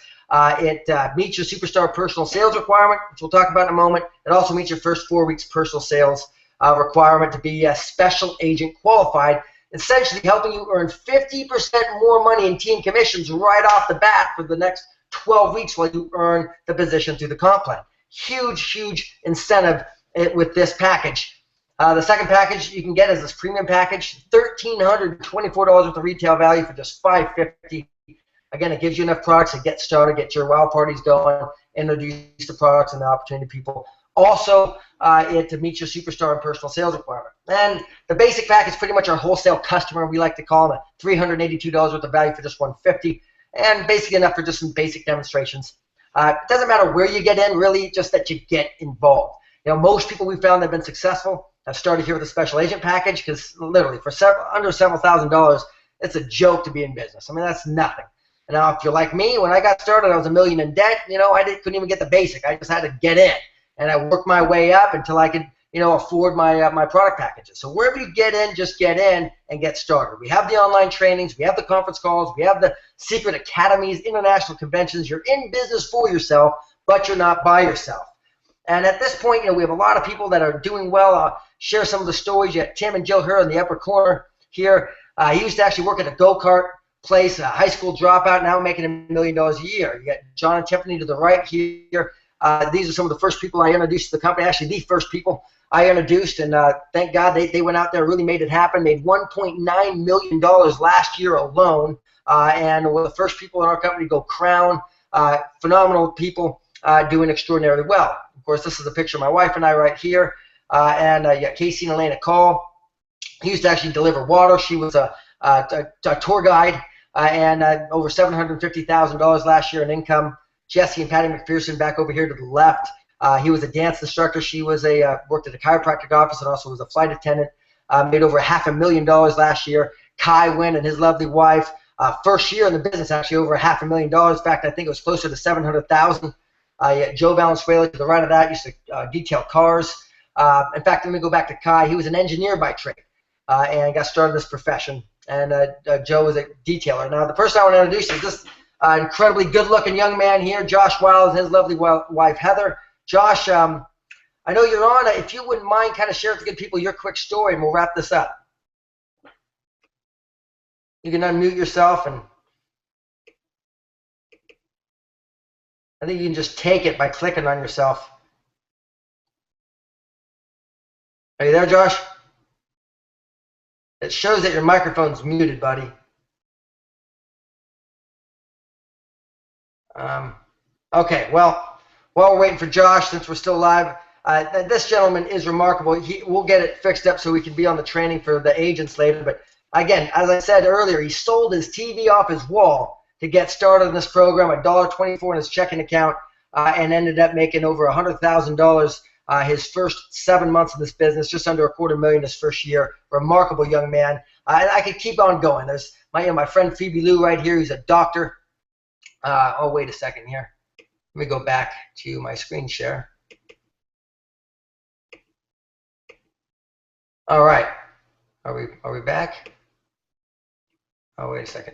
It meets your superstar personal sales requirement, which we'll talk about in a moment. It also meets your first 4 weeks personal sales requirement to be a special agent qualified, essentially helping you earn 50% more money in team commissions right off the bat for the next 12 weeks while you earn the position through the comp plan. Huge, huge incentive with this package. The second package you can get is this premium package, $1,324 worth of retail value for just $550. Again, it gives you enough products to get started, get your wow parties going, introduce the products and the opportunity to people. Also, to meet your superstar and personal sales requirement. And the basic pack is pretty much our wholesale customer. We like to call them a $382 worth of value for just $150, and basically enough for just some basic demonstrations. It doesn't matter where you get in, really, just that you get involved. Most people we found that have been successful have started here with a special agent package, because literally for under several $1,000s, it's a joke to be in business. I mean, that's nothing. And now, if you're like me, when I got started, I was $1 million in debt. I couldn't even get the basic. I just had to get in, and I worked my way up until I could, afford my product packages. So wherever you get in, just get in and get started. We have the online trainings, we have the conference calls, we have the Seacret academies, international conventions. You're in business for yourself, but you're not by yourself. And at this point, we have a lot of people that are doing well. I'll share some of the stories. You have Tim and Jill here in the upper corner here. He used to actually work at a go-kart place, a high school dropout, now making $1 million a year. You got John and Tiffany to the right here. These are some of the first people I introduced to the company, actually the first people I introduced, and thank God they went out there and really made it happen, made $1.9 million last year alone, and were the first people in our company to go crown. Phenomenal people doing extraordinarily well. Of course, this is a picture of my wife and I right here, and you got Casey and Elena Call. He used to actually deliver water. She was a tour guide, and over $750,000 last year in income. Jesse and Patty McPherson back over here to the left. He was a dance instructor. She was worked at a chiropractic office and also was a flight attendant. Made over $500,000 last year. Kai Wynn and his lovely wife. First year in the business, actually over $500,000. In fact, I think it was closer to $700,000. Joe Valenzuela to the right of that used to detail cars. In fact, let me go back to Kai. He was an engineer by trade and got started in this profession. And Joe was a detailer. Now, the person I want to introduce is this incredibly good-looking young man here, Josh Wild, and his lovely wife, Heather. Josh, I know you're on. If you wouldn't mind kind of sharing with the good people your quick story, and we'll wrap this up. You can unmute yourself, and I think you can just take it by clicking on yourself. Are you there, Josh? It shows that your microphone's muted, buddy. Okay, well, while we're waiting for Josh, since we're still live, this gentleman is remarkable. We'll get it fixed up so we can be on the training for the agents later. But again, as I said earlier, he sold his TV off his wall to get started in this program, $1.24 in his checking account, and ended up making over $100,000 his first 7 months in this business, just under $250,000 his first year. Remarkable young man. And I could keep on going. There's my friend Phoebe Lou right here, who's a doctor. Oh, wait a second here. Let me go back to my screen share. All right. Are we back? Oh, wait a second.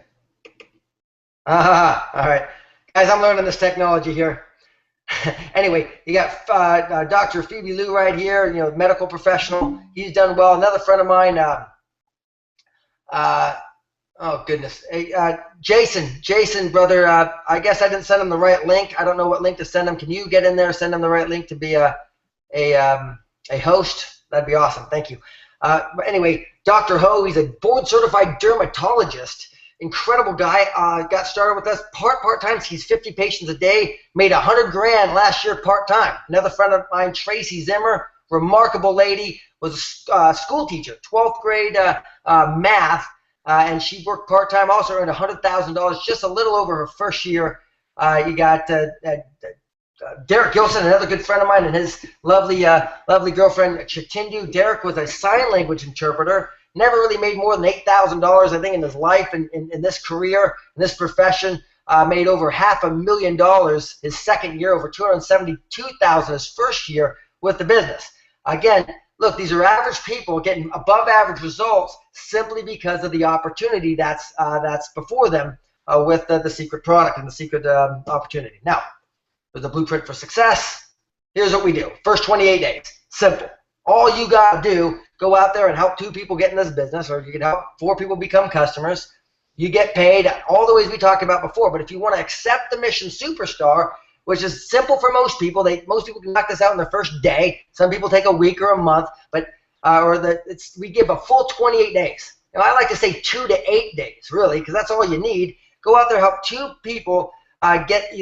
All right. Guys, I'm learning this technology here. Anyway, you got Dr. Phoebe Lou right here, medical professional. He's done well. Another friend of mine, oh, goodness. Hey, Jason, brother, I guess I didn't send him the right link. I don't know what link to send him. Can you get in there and send him the right link to be a host? That'd be awesome. Thank you. But anyway, Dr. Ho, he's a board-certified dermatologist. Incredible guy. Got started with us part-time. He's 50 patients a day. Made $100,000 last year part-time. Another friend of mine, Tracy Zimmer, remarkable lady, was a school teacher, 12th grade math. And she worked part-time, also earned $100,000, just a little over her first year. You got Derek Gilson, another good friend of mine, and his lovely girlfriend, Chitindu. Derek was a sign language interpreter. Never really made more than $8,000, I think, in his life, in this career, in this profession. Made over $500,000 his second year, over $272,000 his first year with the business. Again, look, these are average people getting above average results simply because of the opportunity that's before them with the Seacret product and the Seacret opportunity. Now, there's a blueprint for success. Here's what we do. First 28 days. Simple. All you got to do, go out there and help 2 people get in this business, or you can help 4 people become customers. You get paid all the ways we talked about before. But if you want to accept the mission superstar, which is simple for most people, most people can knock this out in their first day. Some people take a week or a month, but we give a full 28 days. I like to say 2 to 8 days, really, because that's all you need. Go out there, help 2 people get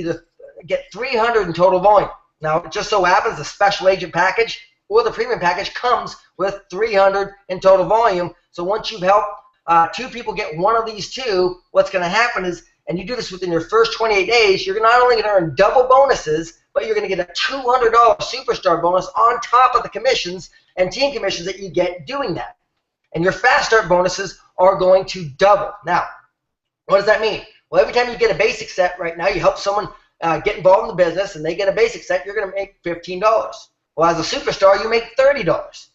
300 in total volume. Now, it just so happens the special agent package or the premium package comes with 300 in total volume. So once you've helped 2 people get one of these 2, what's going to happen is, and you do this within your first 28 days, you're not only going to earn double bonuses, but you're going to get a $200 superstar bonus on top of the commissions and team commissions that you get doing that. And your fast start bonuses are going to double. Now, what does that mean? Well, every time you get a basic set right now, you help someone get involved in the business and they get a basic set, you're going to make $15. Well, as a superstar, you make $30.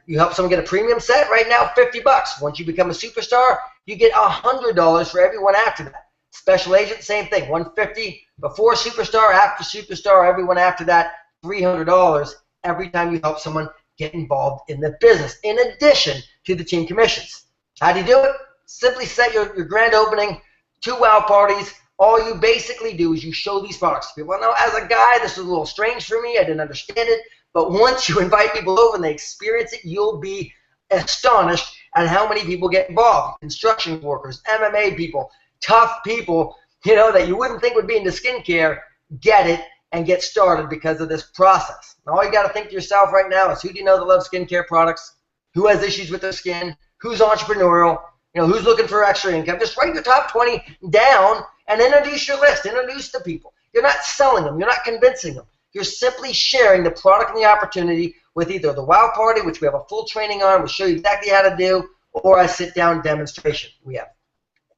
You help someone get a premium set right now, $50. Once you become a superstar, you get $100 for everyone after that. Special agent, same thing, $150 before superstar, after superstar, everyone after that, $300 every time you help someone get involved in the business, in addition to the team commissions. How do you do it? Simply set your grand opening, 2 wow parties. All you basically do is you show these products to people. Now, as a guy, this is a little strange for me. I didn't understand it. But once you invite people over and they experience it, you'll be astonished at how many people get involved. Construction workers, MMA people, tough people, that you wouldn't think would be into skincare, get it and get started because of this process. Now, all you got to think to yourself right now is, who do you know that loves skincare products? Who has issues with their skin? Who's entrepreneurial? Who's looking for extra income? Just write your top 20 down and introduce your list. Introduce the people. You're not selling them. You're not convincing them. You're simply sharing the product and the opportunity with either the wow party, which we have a full training on, we'll show you exactly how to do, or a sit-down demonstration. We have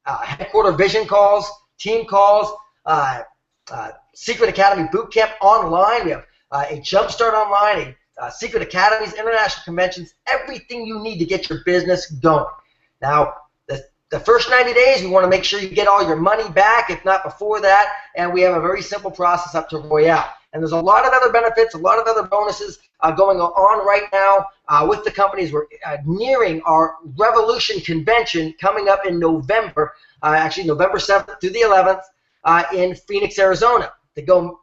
headquarter vision calls, team calls, Seacret Academy Bootcamp online. We have a Jumpstart online, Seacret Academies, international conventions, everything you need to get your business going. Now, the first 90 days, we want to make sure you get all your money back, if not before that, and we have a very simple process up to Royale. And there's a lot of other benefits, a lot of other bonuses going on right now with the companies. We're nearing our Revolution Convention coming up in November, actually November 7th through the 11th in Phoenix, Arizona. To go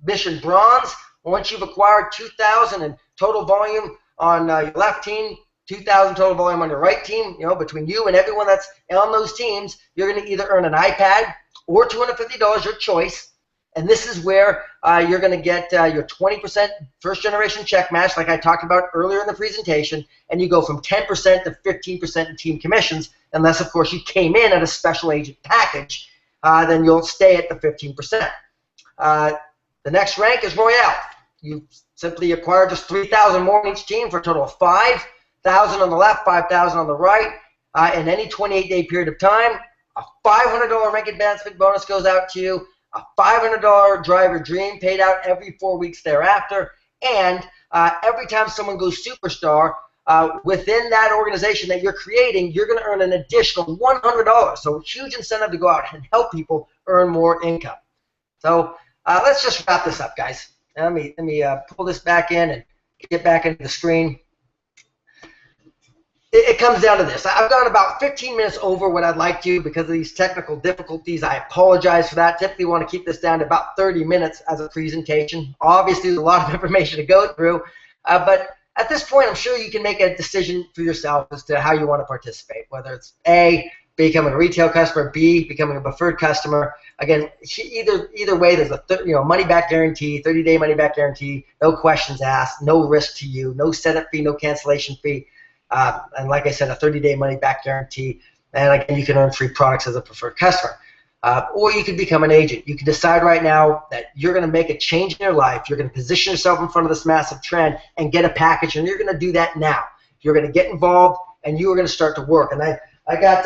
Mission Bronze, once you've acquired 2,000 in total volume on your left team, 2,000 total volume on your right team, you know, between you and everyone that's on those teams, you're going to either earn an iPad or $250, your choice. And this is where you're going to get your 20% first generation check match, like I talked about earlier in the presentation, and you go from 10% to 15% in team commissions, unless, of course, you came in at a special agent package, then you'll stay at the 15%. The next rank is Royale. You simply acquire just 3,000 more in each team for a total of 5,000 on the left, 5,000 on the right, in any 28-day period of time. A $500 rank advancement bonus goes out to you. A $500 driver dream paid out every 4 weeks thereafter, and every time someone goes superstar within that organization that you're creating, you're going to earn an additional $100. So huge incentive to go out and help people earn more income. So let's just wrap this up, guys. Let me pull this back in and get back into the screen. It comes down to this. I've gone about 15 minutes over what I'd like to because of these technical difficulties. I apologize for that. Typically want to keep this down to about 30 minutes as a presentation. Obviously, there's a lot of information to go through. But at this point, I'm sure you can make a decision for yourself as to how you want to participate, whether it's A, becoming a retail customer, B, becoming a preferred customer. Again, either way, there's a money-back guarantee, 30-day money-back guarantee, no questions asked, no risk to you, no setup fee, no cancellation fee. And like I said, a 30-day money-back guarantee. And again, you can earn free products as a preferred customer. Or you could become an agent. You can decide right now that you're going to make a change in your life. You're going to position yourself in front of this massive trend and get a package, and you're going to do that now. You're going to get involved, and you are going to start to work. And I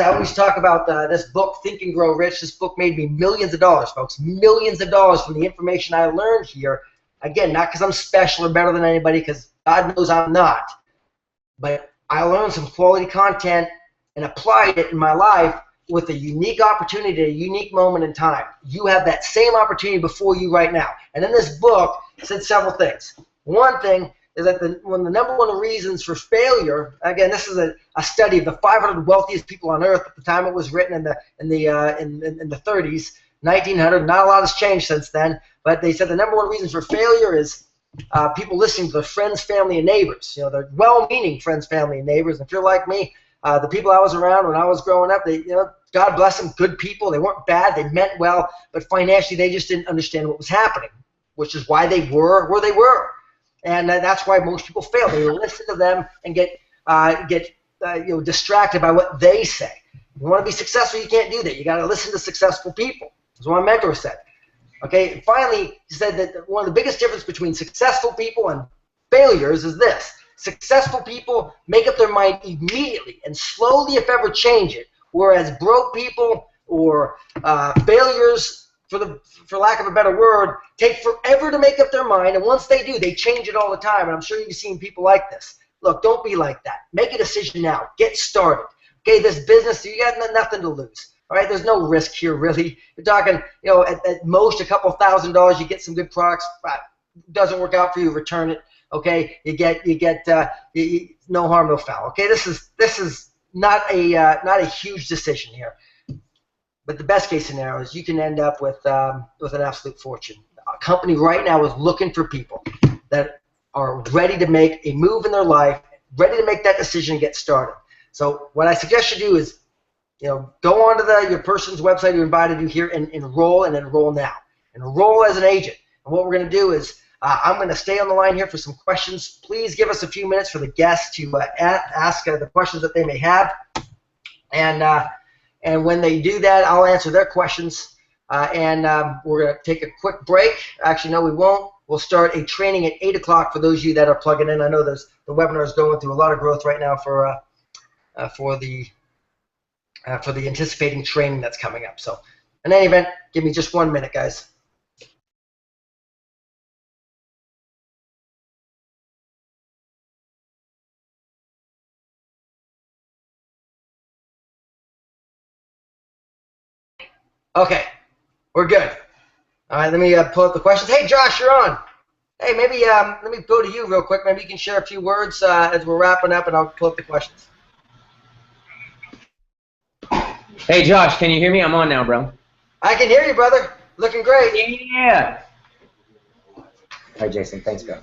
always talk about this book, Think and Grow Rich. This book made me millions of dollars, folks, millions of dollars from the information I learned here. Again, not because I'm special or better than anybody, because God knows I'm not. But I learned some quality content and applied it in my life with a unique opportunity, a unique moment in time. You have that same opportunity before you right now. And in this book, it said several things. One thing is that one of the number one reasons for failure, again, this is a study of the 500 wealthiest people on earth at the time it was written in the 30s, 1900. Not a lot has changed since then, but they said the number one reason for failure is people listening to their friends, family, and neighbors. You know, they're well-meaning friends, family, and neighbors. If you're like me, the people I was around when I was growing up, they, God bless them, good people. They weren't bad. They meant well, but financially they just didn't understand what was happening, which is why they were where they were. And that's why most people fail. They listen to them and get distracted by what they say. You want to be successful, you can't do that. You got to listen to successful people. That's what my mentor said. Okay, and finally, he said that one of the biggest difference between successful people and failures is this. Successful people make up their mind immediately and slowly, if ever, change it, whereas broke people or failures, for lack of a better word, take forever to make up their mind, and once they do, they change it all the time, and I'm sure you've seen people like this. Look, don't be like that. Make a decision now. Get started. Okay, this business, you got nothing to lose. All right, there's no risk here, really. You're talking, at most a couple $1,000. You get some good products. Doesn't work out for you, return it. Okay, you get no harm, no foul. Okay, this is not a huge decision here, but the best case scenario is you can end up with an absolute fortune. A company right now is looking for people that are ready to make a move in their life, ready to make that decision and get started. So what I suggest you do is, go onto your person's website who invited you here and enroll now. Enroll as an agent. And what we're going to do is I'm going to stay on the line here for some questions. Please give us a few minutes for the guests to ask the questions that they may have. And when they do that, I'll answer their questions. and we're going to take a quick break. Actually, no, we won't. We'll start a training at 8 o'clock for those of you that are plugging in. I know the webinar is going through a lot of growth right now for the anticipating training that's coming up. So in any event, give me just 1 minute, guys. Okay, we're good. All right, let me pull up the questions. Hey, Josh, you're on. Hey, maybe let me go to you real quick. Maybe you can share a few words as we're wrapping up, and I'll pull up the questions. Hey, Josh, can you hear me? I'm on now, bro. I can hear you, brother. Looking great. Yeah. All right, Jason. Thanks, bro.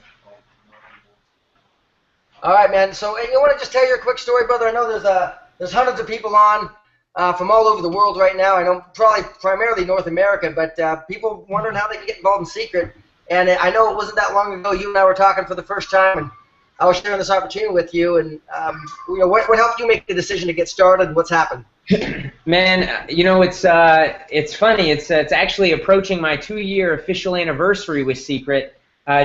All right, man. So, and you want to just tell your quick story, brother? I know there's hundreds of people on from all over the world right now. I know probably primarily North America, but people wondering how they can get involved in Seacret. And I know it wasn't that long ago you and I were talking for the first time, and I was sharing this opportunity with you. And what helped you make the decision to get started? What's happened? Man, it's funny. It's actually approaching my 2-year official anniversary with Seacret.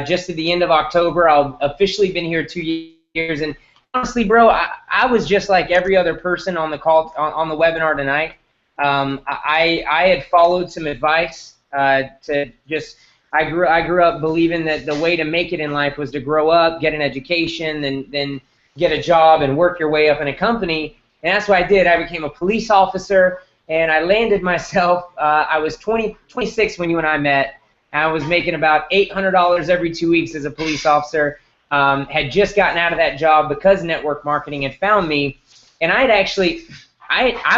Just at the end of October, I'll officially been here 2 years. And honestly, bro, I was just like every other person on the call on the webinar tonight. I had followed some advice to just. I grew up believing that the way to make it in life was to grow up, get an education, then get a job and work your way up in a company. And that's what I did. I became a police officer, and I landed myself. I was 26 when you and I met. I was making about $800 every 2 weeks as a police officer. Had just gotten out of that job because network marketing had found me. And I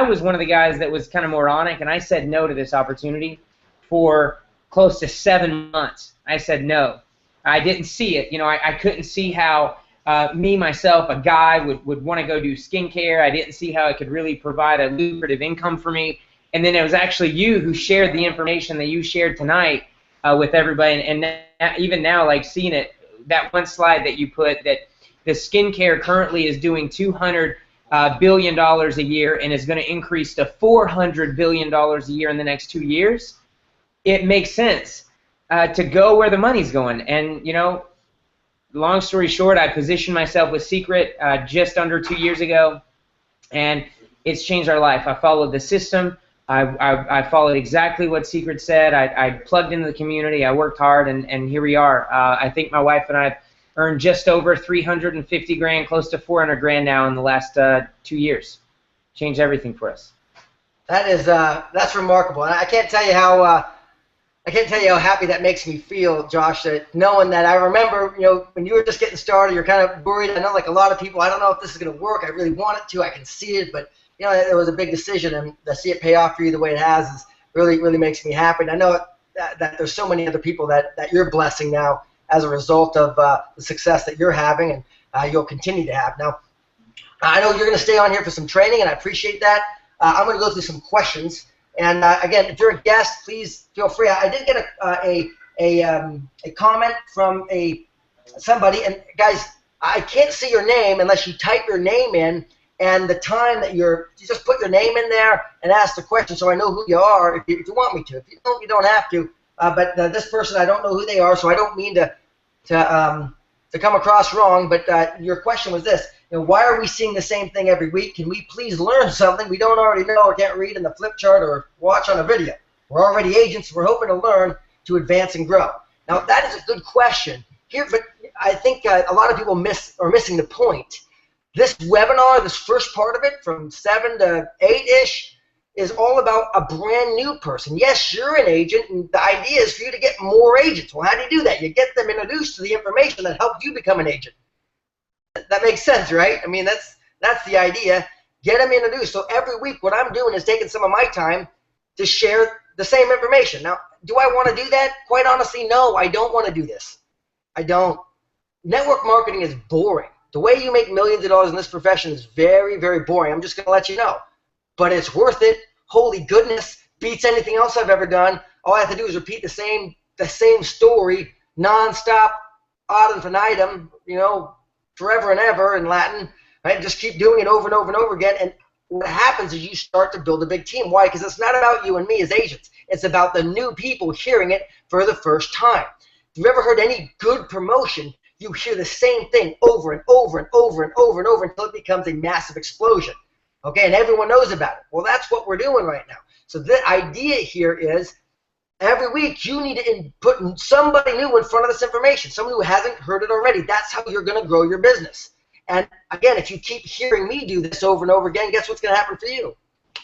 was one of the guys that was kind of moronic, and I said no to this opportunity for close to 7 months. I said no. I didn't see it. I couldn't see how me, myself, a guy would want to go do skincare. I didn't see how it could really provide a lucrative income for me. And then it was actually you who shared the information that you shared tonight with everybody. And even now, like seeing it, that one slide that you put that the skincare currently is doing $200 billion a year and is going to increase to $400 billion a year in the next 2 years. It makes sense to go where the money's going. And, long story short, I positioned myself with Seacret just under 2 years ago, and it's changed our life. I followed the system. I followed exactly what Seacret said. I plugged into the community. I worked hard, and here we are. I think my wife and I have earned just over 350 grand, close to 400 grand now in the last 2 years. Changed everything for us. That's remarkable. And I can't tell you how happy that makes me feel, Josh, that knowing that I remember, when you were just getting started, you're kind of worried. I know, like a lot of people, I don't know if this is going to work. I really want it to. I can see it, but it was a big decision, and to see it pay off for you the way it has is really makes me happy. And I know that there's so many other people that you're blessing now as a result of the success that you're having, and you'll continue to have. Now, I know you're going to stay on here for some training, and I appreciate that. I'm going to go through some questions. And again, if you're a guest, please feel free. I did get a comment from somebody, and guys, I can't see your name unless you type your name in and the time that you just put your name in there and ask the question so I know who you are if you want me to. If you don't, you don't have to. But this person, I don't know who they are, so I don't mean to come across wrong. But your question was this. Why are we seeing the same thing every week? Can we please learn something we don't already know or can't read in the flip chart or watch on a video? We're already agents. We're hoping to learn to advance and grow. Now, that is a good question here, but I think a lot of people are missing the point. This webinar, this first part of it, from 7 to 8-ish, is all about a brand new person. Yes, you're an agent, and the idea is for you to get more agents. Well, how do you do that? You get them introduced to the information that helped you become an agent. That makes sense, right? I mean, that's the idea. Get them introduced. So every week what I'm doing is taking some of my time to share the same information. Now, do I want to do that? Quite honestly, no, I don't want to do this. I don't. Network marketing is boring. The way you make millions of dollars in this profession is very, very boring. I'm just going to let you know. But it's worth it. Holy goodness. Beats anything else I've ever done. All I have to do is repeat the same story nonstop, ad infinitum, forever and ever in Latin, right? Just keep doing it over and over and over again. And what happens is you start to build a big team. Why? Because it's not about you and me as agents. It's about the new people hearing it for the first time. If you've ever heard any good promotion, you hear the same thing over and over and over and over and over until it becomes a massive explosion. Okay, and everyone knows about it. Well, that's what we're doing right now. So the idea here is every week you need to put somebody new in front of this information, someone who hasn't heard it already. That's how you're going to grow your business. And again, if you keep hearing me do this over and over again, guess what's going to happen for you?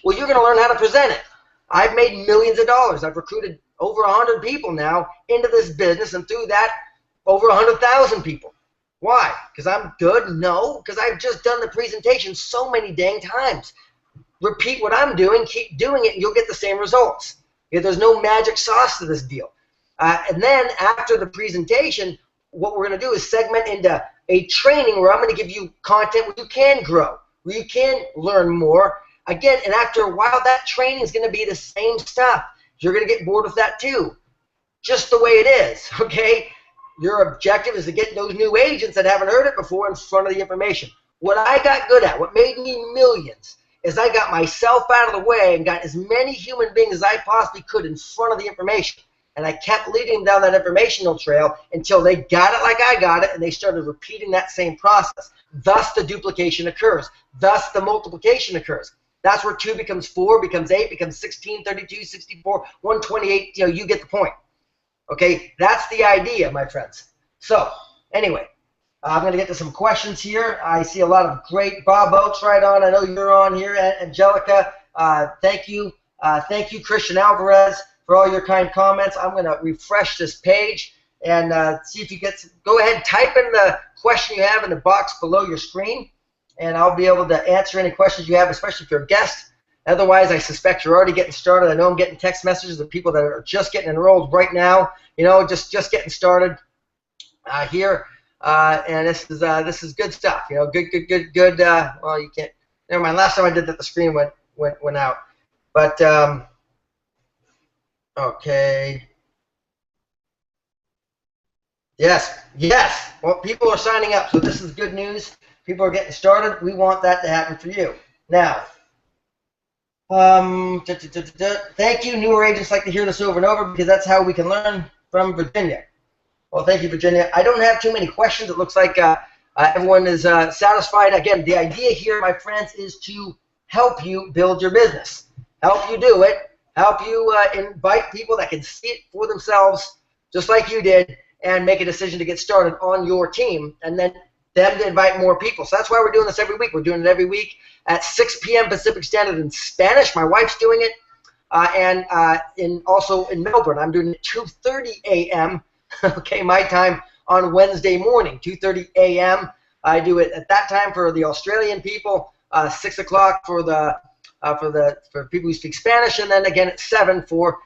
Well, you're going to learn how to present it. I've made millions of dollars. I've recruited over 100 people now into this business, and through that, over 100,000 people. Why? Because I'm good? No, because I've just done the presentation so many dang times. Repeat what I'm doing, keep doing it, and you'll get the same results. There's no magic sauce to this deal. And then after the presentation, what we're going to do is segment into a training where I'm going to give you content where you can grow, where you can learn more. Again, and after a while, that training is going to be the same stuff. You're going to get bored with that too. Just the way it is, okay? Your objective is to get those new agents that haven't heard it before in front of the information. What I got good at, what made me millions, is I got myself out of the way and got as many human beings as I possibly could in front of the information. And I kept leading them down that informational trail until they got it like I got it, and they started repeating that same process. Thus, the duplication occurs. Thus, the multiplication occurs. That's where 2 becomes 4, becomes 8, becomes 16, 32, 64, 128. You know, you get the point. Okay, that's the idea, my friends. So, anyway, I'm going to get to some questions here. I see a lot of great Bob Oakes right on. I know you're on here, Angelica. Thank you. Thank you, Christian Alvarez, for all your kind comments. I'm going to refresh this page and see if you get go ahead, type in the question you have in the box below your screen, and I'll be able to answer any questions you have, especially if you're a guest. Otherwise, I suspect you're already getting started. I know I'm getting text messages of people that are just getting enrolled right now, you know, just getting started here. And this is good stuff, you know, good. Well, you can't. Never mind. Last time I did that, the screen went out. But okay. Yes. Well, people are signing up, so this is good news. People are getting started. We want that to happen for you. Now, thank you. Newer agents like to hear this over and over because that's how we can learn from Virginia. Well, thank you, Virginia. I don't have too many questions. It looks like everyone is satisfied. Again, the idea here, my friends, is to help you build your business, help you do it, help you invite people that can see it for themselves, just like you did, and make a decision to get started on your team, and then them to invite more people. So that's why we're doing this every week. We're doing it every week at 6 p.m. Pacific Standard in Spanish. My wife's doing it, and also in Melbourne. I'm doing it 2:30 a.m. Okay, my time on Wednesday morning, 2:30 a.m. I do it at that time for the Australian people, 6 o'clock for people who speak Spanish, and then again at 7 for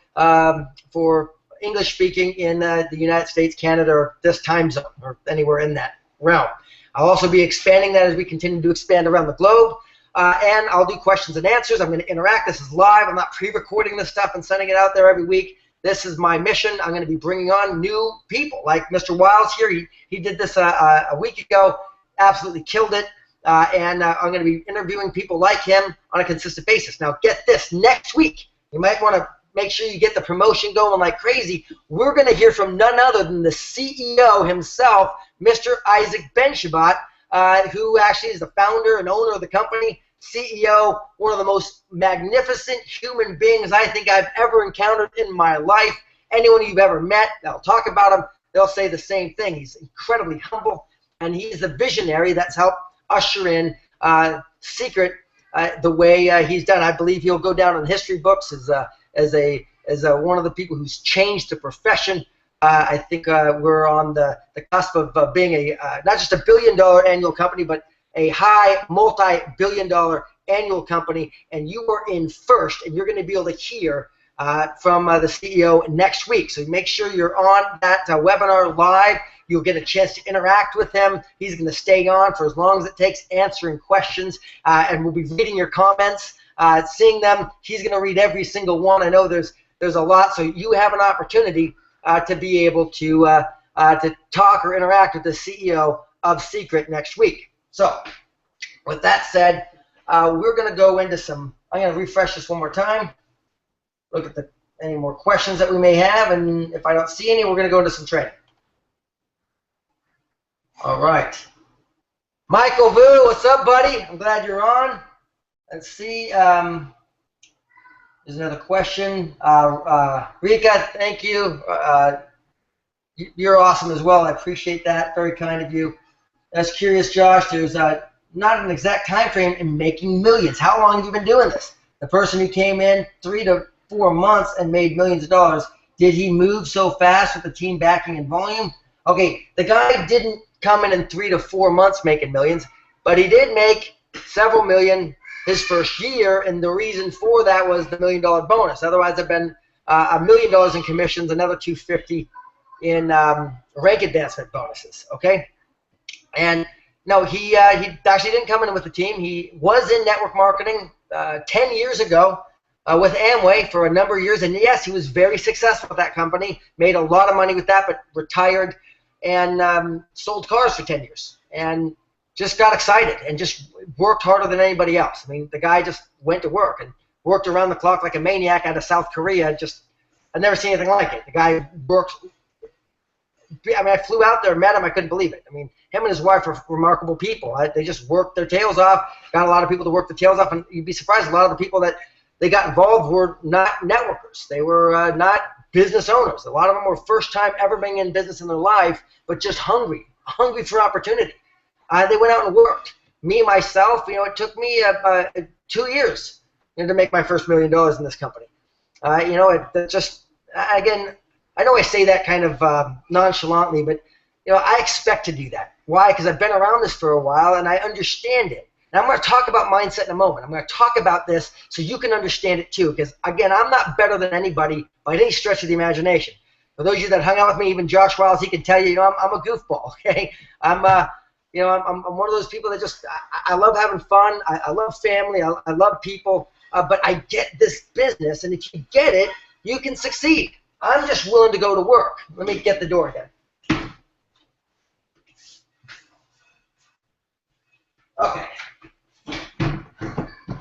English speaking in the United States, Canada, or this time zone, or anywhere in that realm. I'll also be expanding that as we continue to expand around the globe, and I'll do questions and answers. I'm going to interact. This is live. I'm not pre-recording this stuff and sending it out there every week. This is my mission. I'm going to be bringing on new people, like Mr. Wiles here. He did this a week ago, absolutely killed it, and I'm going to be interviewing people like him on a consistent basis. Now, get this, next week, you might want to make sure you get the promotion going like crazy. We're going to hear from none other than the CEO himself, Mr. Isaac Ben-Shabbat, who actually is the founder and owner of the company, CEO, one of the most magnificent human beings I think I've ever encountered in my life. Anyone you've ever met, they'll talk about him, they'll say the same thing. He's incredibly humble, and he's a visionary that's helped usher in Seacret the way he's done. I believe he'll go down in history books as one of the people who's changed the profession. I think we're on the cusp of being a not just $1 billion annual company, but a high multi-billion-dollar annual company, and you are in first, and you're going to be able to hear from the CEO next week. So make sure you're on that webinar live. You'll get a chance to interact with him. He's going to stay on for as long as it takes, answering questions, and we'll be reading your comments, seeing them. He's going to read every single one. I know there's a lot, so you have an opportunity to be able to talk or interact with the CEO of Seacret next week. So, with that said, we're going to go into some. I'm going to refresh this one more time. Look at the any more questions that we may have, and if I don't see any, we're going to go into some training. All right. Michael Vu, what's up, buddy? I'm glad you're on. Let's see. There's another question. Rika, thank you. You're awesome as well. I appreciate that. Very kind of you. That's curious, Josh. There's not an exact time frame in making millions. How long have you been doing this? The person who came in 3 to 4 months and made millions of dollars, did he move so fast with the team backing and volume? Okay, the guy didn't come in 3 to 4 months making millions, but he did make several million his first year, and the reason for that was the $1 million bonus. Otherwise, there'd been $1 million in commissions, another $250 in rank advancement bonuses. Okay, and no, he actually didn't come in with the team. He was in network marketing 10 years ago with Amway for a number of years, and yes, he was very successful with that company. Made a lot of money with that, but retired and sold cars for 10 years, and just got excited and just worked harder than anybody else. I mean, the guy just went to work and worked around the clock like a maniac out of South Korea. I've never seen anything like it. The guy worked. I mean, I flew out there and met him. I couldn't believe it. I mean, him and his wife are remarkable people. They just worked their tails off, got a lot of people to work their tails off, and you'd be surprised a lot of the people that they got involved were not networkers. They were not business owners. A lot of them were first time ever being in business in their life, but just hungry for opportunity. They went out and worked. Me, myself, it took me 2 years to make my first $1 million in this company. Again, I know I say that kind of nonchalantly, but I expect to do that. Why? Because I've been around this for a while and I understand it. And I'm going to talk about mindset in a moment. I'm going to talk about this so you can understand it too. Because again, I'm not better than anybody by any stretch of the imagination. For those of you that hung out with me, even Josh Wiles, he can tell you, I'm a goofball. Okay, I'm one of those people that I love having fun. I love family. I love people. But I get this business, and if you get it, you can succeed. I'm just willing to go to work. Let me get the door again. Okay.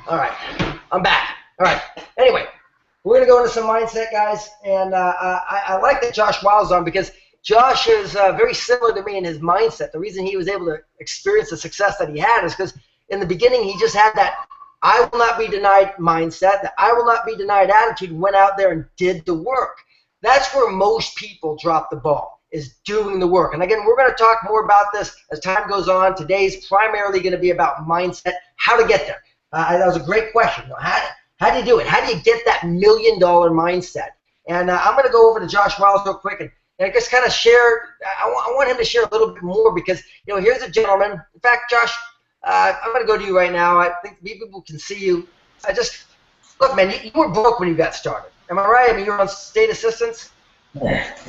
All right. I'm back. All right. Anyway, we're going to go into some mindset, guys. And I like that Josh Wiles on because Josh is very similar to me in his mindset. The reason he was able to experience the success that he had is because in the beginning he just had that I will not be denied mindset, that I will not be denied attitude, and went out there and did the work. That's where most people drop the ball, is doing the work. And again, we're going to talk more about this as time goes on. Today's primarily going to be about mindset, how to get there. That was a great question. How do you do it? How do you get that $1 million mindset? And I'm going to go over to Josh Wiles real quick and just kind of share. I want him to share a little bit more because, here's a gentleman. In fact, Josh, I'm going to go to you right now. I think people can see you. Look, man, you were broke when you got started. Am I right? I mean, you were on state assistance?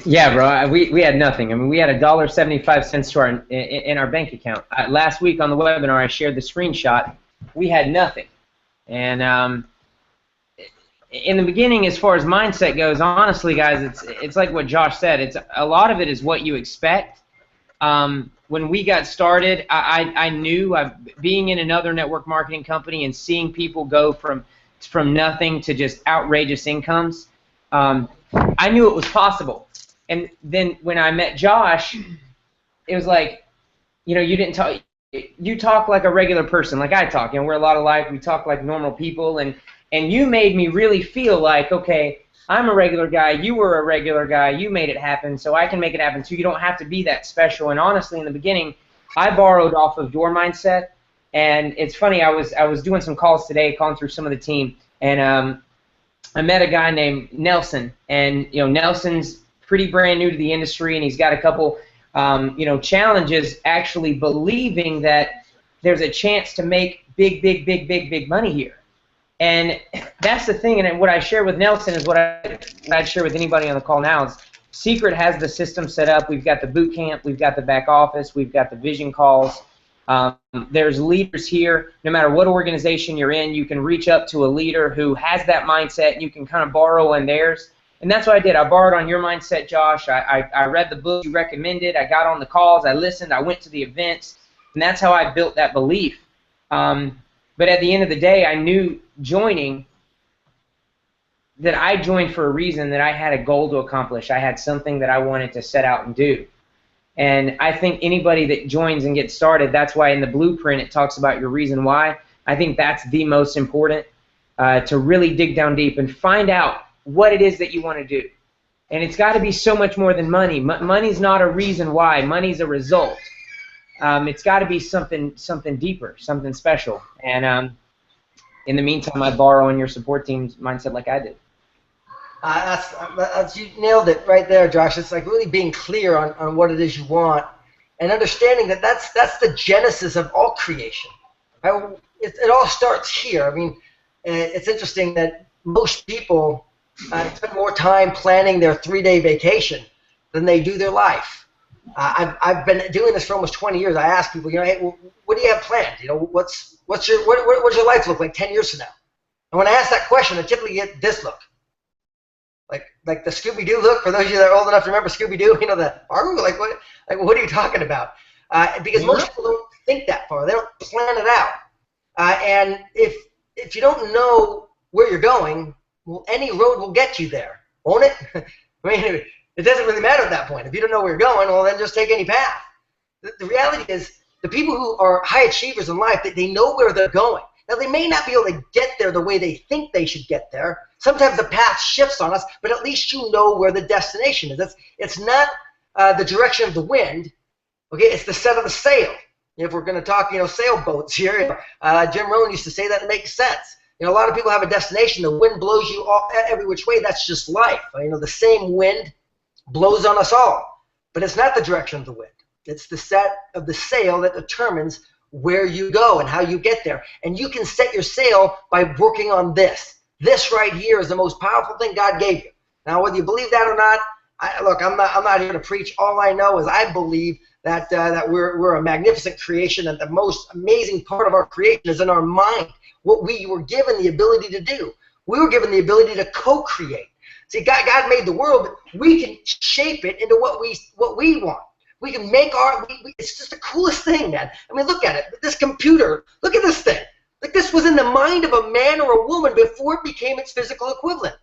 Yeah, bro. We had nothing. I mean, we had $1.75 in our bank account. Last week on the webinar, I shared the screenshot. We had nothing. And in the beginning, as far as mindset goes, honestly, guys, it's like what Josh said. A lot of it is what you expect. When we got started, I knew, being in another network marketing company and seeing people go from nothing to just outrageous incomes, I knew it was possible. And then when I met Josh, it was like, you talk like a regular person, like I talk. We're a lot alike. We talk like normal people, and you made me really feel like, okay, I'm a regular guy, you were a regular guy, you made it happen, so I can make it happen too. You don't have to be that special. And honestly, in the beginning, I borrowed off of your mindset. And it's funny, I was doing some calls today, calling through some of the team, and I met a guy named Nelson. And Nelson's pretty brand new to the industry, and he's got a couple challenges actually believing that there's a chance to make big money here. And that's the thing, and what I share with Nelson is what I'd share with anybody on the call now is Seacret has the system set up. We've got the boot camp, we've got the back office, we've got the vision calls. There's leaders here. No matter what organization you're in, you can reach up to a leader who has that mindset, and you can kind of borrow on theirs. And that's what I did. I borrowed on your mindset, Josh. I read the book you recommended. I got on the calls. I listened. I went to the events. And that's how I built that belief. But at the end of the day, I knew joining that I joined for a reason, that I had a goal to accomplish. I had something that I wanted to set out and do. And I think anybody that joins and gets started, that's why in the blueprint it talks about your reason why. I think that's the most important, to really dig down deep and find out what it is that you want to do. And it's got to be so much more than money. Money's not a reason why. Money's a result. It's got to be something deeper, something special. And in the meantime, I borrow on your support team's mindset like I did. That's you nailed it right there, Josh. It's like really being clear on what it is you want, and understanding that that's the genesis of all creation. Right? It all starts here. I mean, it's interesting that most people spend more time planning their 3-day vacation than they do their life. I've been doing this for almost 20 years. I ask people, hey, well, what do you have planned? What's your life look like 10 years from now? And when I ask that question, I typically get this look. Like the Scooby-Doo look, for those of you that are old enough to remember Scooby-Doo, what are you talking about? Because most people don't think that far. They don't plan it out. And if you don't know where you're going, well, any road will get you there, won't it? I mean, it doesn't really matter at that point. If you don't know where you're going, well, then just take any path. The reality is, the people who are high achievers in life, they know where they're going. Now, they may not be able to get there the way they think they should get there. Sometimes the path shifts on us, but at least you know where the destination is. It's not the direction of the wind, okay? It's the set of the sail. If we're going to talk, sailboats here, Jim Rohn used to say that. It makes sense. A lot of people have a destination. The wind blows you every which way. That's just life. The same wind blows on us all, but it's not the direction of the wind. It's the set of the sail that determines where you go and how you get there. And you can set your sail by working on this. This right here is the most powerful thing God gave you. Now, whether you believe that or not, look, I'm not here to preach. All I know is I believe that we're a magnificent creation, and the most amazing part of our creation is in our mind. What we were given the ability to do. We were given the ability to co-create. See, God made the world, but we can shape it into what we want. We can make it's just the coolest thing, man. I mean, look at it. This computer, look at this thing. Like, this was in the mind of a man or a woman before it became its physical equivalent.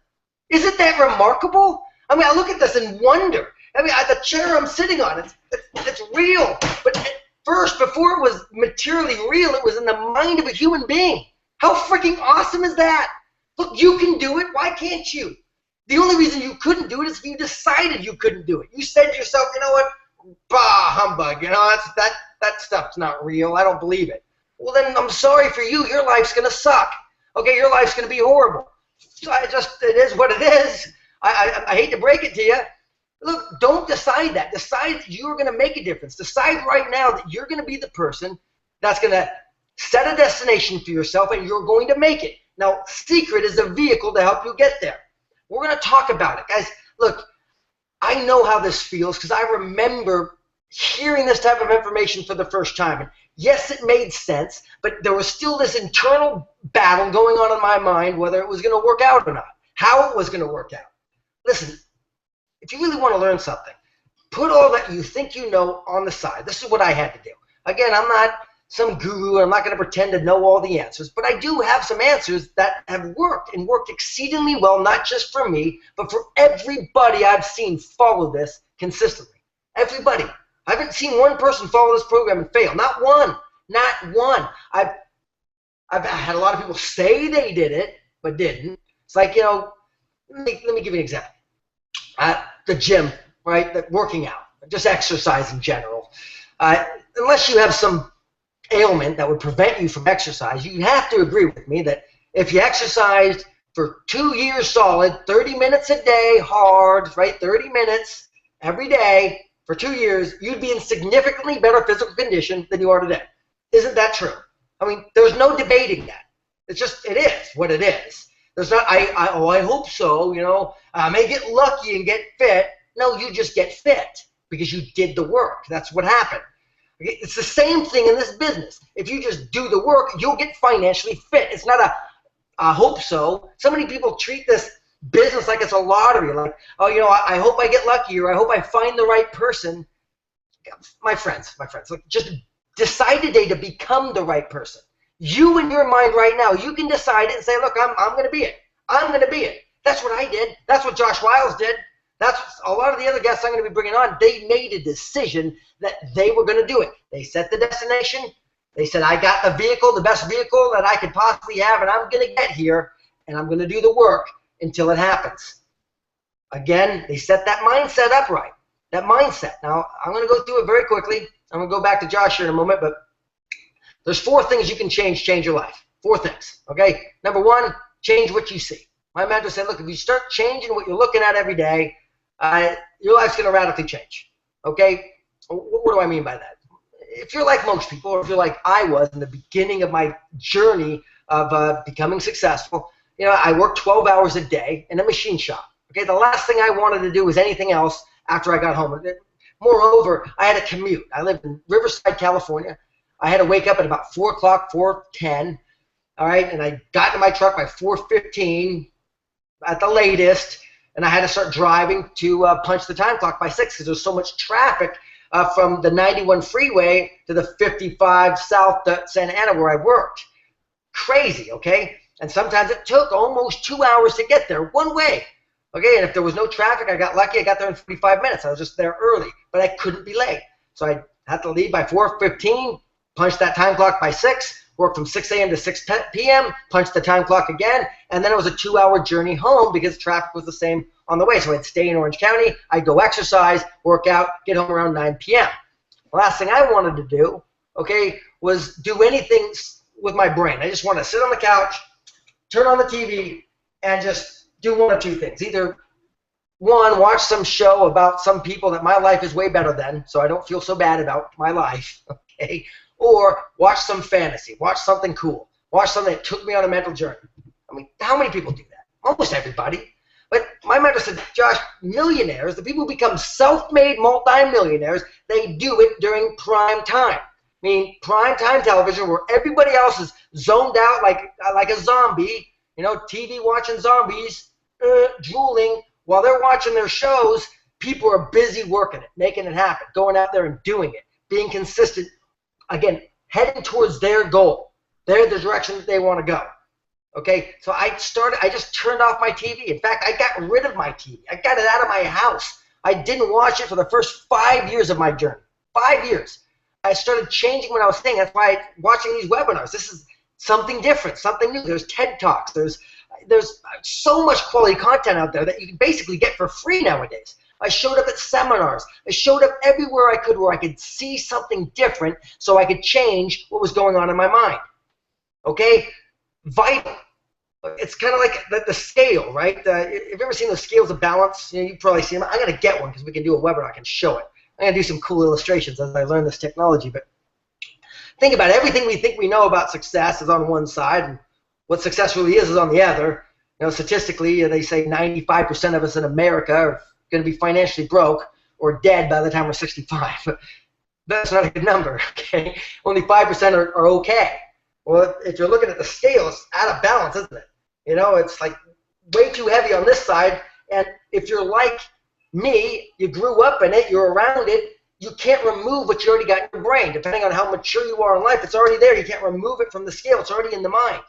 Isn't that remarkable? I mean, I look at this and wonder. I mean, the chair I'm sitting on, it's real. But at first, before it was materially real, it was in the mind of a human being. How freaking awesome is that? Look, you can do it. Why can't you? The only reason you couldn't do it is if you decided you couldn't do it. You said to yourself, you know what? Bah, humbug. That stuff's not real. I don't believe it. Well, then I'm sorry for you. Your life's going to suck. Okay, your life's going to be horrible. It is what it is. I hate to break it to you. Look, don't decide that. Decide that you're going to make a difference. Decide right now that you're going to be the person that's going to set a destination for yourself, and you're going to make it. Now, Seacret is a vehicle to help you get there. We're going to talk about it. Guys, look, I know how this feels because I remember hearing this type of information for the first time. And yes, it made sense, but there was still this internal battle going on in my mind whether it was going to work out or not, how it was going to work out. Listen, if you really want to learn something, put all that you think you know on the side. This is what I had to do. Again, I'm not some guru. I'm not going to pretend to know all the answers, but I do have some answers that have worked and worked exceedingly well, not just for me, but for everybody I've seen follow this consistently. Everybody. I haven't seen one person follow this program and fail. Not one. Not one. I've had a lot of people say they did it, but didn't. It's like, let me give you an example. At the gym, right, working out, just exercise in general. Unless you have some ailment that would prevent you from exercise, you have to agree with me that if you exercised for 2 years solid, 30 minutes a day, hard, right, 30 minutes every day for 2 years, you'd be in significantly better physical condition than you are today. Isn't that true? I mean, there's no debating that. It is what it is. There's not, I hope so, I may get lucky and get fit. No, you just get fit because you did the work. That's what happened. It's the same thing in this business. If you just do the work, you'll get financially fit. It's not I hope so. So many people treat this business like it's a lottery. Like, I hope I get lucky, or I hope I find the right person. My friends, look, just decide today to become the right person. You in your mind right now, you can decide it and say, look, I'm going to be it. I'm going to be it. That's what I did. That's what Josh Wiles did. That's a lot of the other guests I'm going to be bringing on. They made a decision that they were going to do it. They set the destination. They said, I got the vehicle, the best vehicle that I could possibly have, and I'm going to get here, and I'm going to do the work until it happens. Again, they set that mindset up right, that mindset. Now, I'm going to go through it very quickly. I'm going to go back to Josh here in a moment, but there's 4 things you can change your life. 4 things, okay? Number 1, change what you see. My mentor said, look, if you start changing what you're looking at every day, your life's going to radically change, okay? What do I mean by that? If you're like most people, or if you're like I was in the beginning of my journey of becoming successful, you know, I worked 12 hours a day in a machine shop. Okay, the last thing I wanted to do was anything else after I got home. Moreover, I had a commute. I lived in Riverside, California. I had to wake up at about 4 o'clock, 4:10, all right, and I got in my truck by 4:15 at the latest, and I had to start driving to punch the time clock by 6 because there's so much traffic from the 91 freeway to the 55 south to Santa Ana where I worked. Crazy, okay? And sometimes it took almost 2 hours to get there one way. Okay, and if there was no traffic, I got lucky. I got there in 45 minutes. I was just there early, but I couldn't be late. So I had to leave by 4:15, punch that time clock by 6, work from 6 a.m. to 6 p.m., punch the time clock again, and then it was a 2-hour journey home because traffic was the same on the way. So I'd stay in Orange County, I'd go exercise, work out, get home around 9 p.m. The last thing I wanted to do, okay, was do anything with my brain. I just wanted to sit on the couch, turn on the TV, and just do 1 or 2 things. Either 1, watch some show about some people that my life is way better than, so I don't feel so bad about my life, okay? Or watch some fantasy, watch something cool, watch something that took me on a mental journey. I mean, how many people do that? Almost everybody. But my mentor said, Josh, millionaires, the people who become self-made multi-millionaires, they do it during prime time. I mean, prime time television where everybody else is zoned out like a zombie, you know, TV watching zombies, drooling. While they're watching their shows, people are busy working it, making it happen, going out there and doing it, being consistent, again, heading towards their goal, the direction that they want to go. Okay, so I just turned off my TV. In fact, I got rid of my TV. I got it out of my house. I didn't watch it for the first 5 years of my journey. 5 years. I started changing what I was saying. That's why I'm watching these webinars. This is something different, something new. There's TED Talks. There's so much quality content out there that you can basically get for free nowadays. I showed up at seminars. I showed up everywhere I could where I could see something different so I could change what was going on in my mind. Okay? Vital. It's kind of like the scale, right? Have you ever seen those scales of balance? You know, you've probably seen them. I'm going to get one because we can do a webinar. I can show it. I'm going to do some cool illustrations as I learn this technology. But think about it. Everything we think we know about success is on one side, and what success really is on the other. You know, statistically, they say 95% of us in America are going to be financially broke or dead by the time we're 65. But that's not a good number, okay? Only 5% are okay. Well, if you're looking at the scale, it's out of balance, isn't it? You know, it's like way too heavy on this side. And if you're like me, you grew up in it, you're around it, you can't remove what you already got in your brain. Depending on how mature you are in life, it's already there. You can't remove it from the scale. It's already in the mind.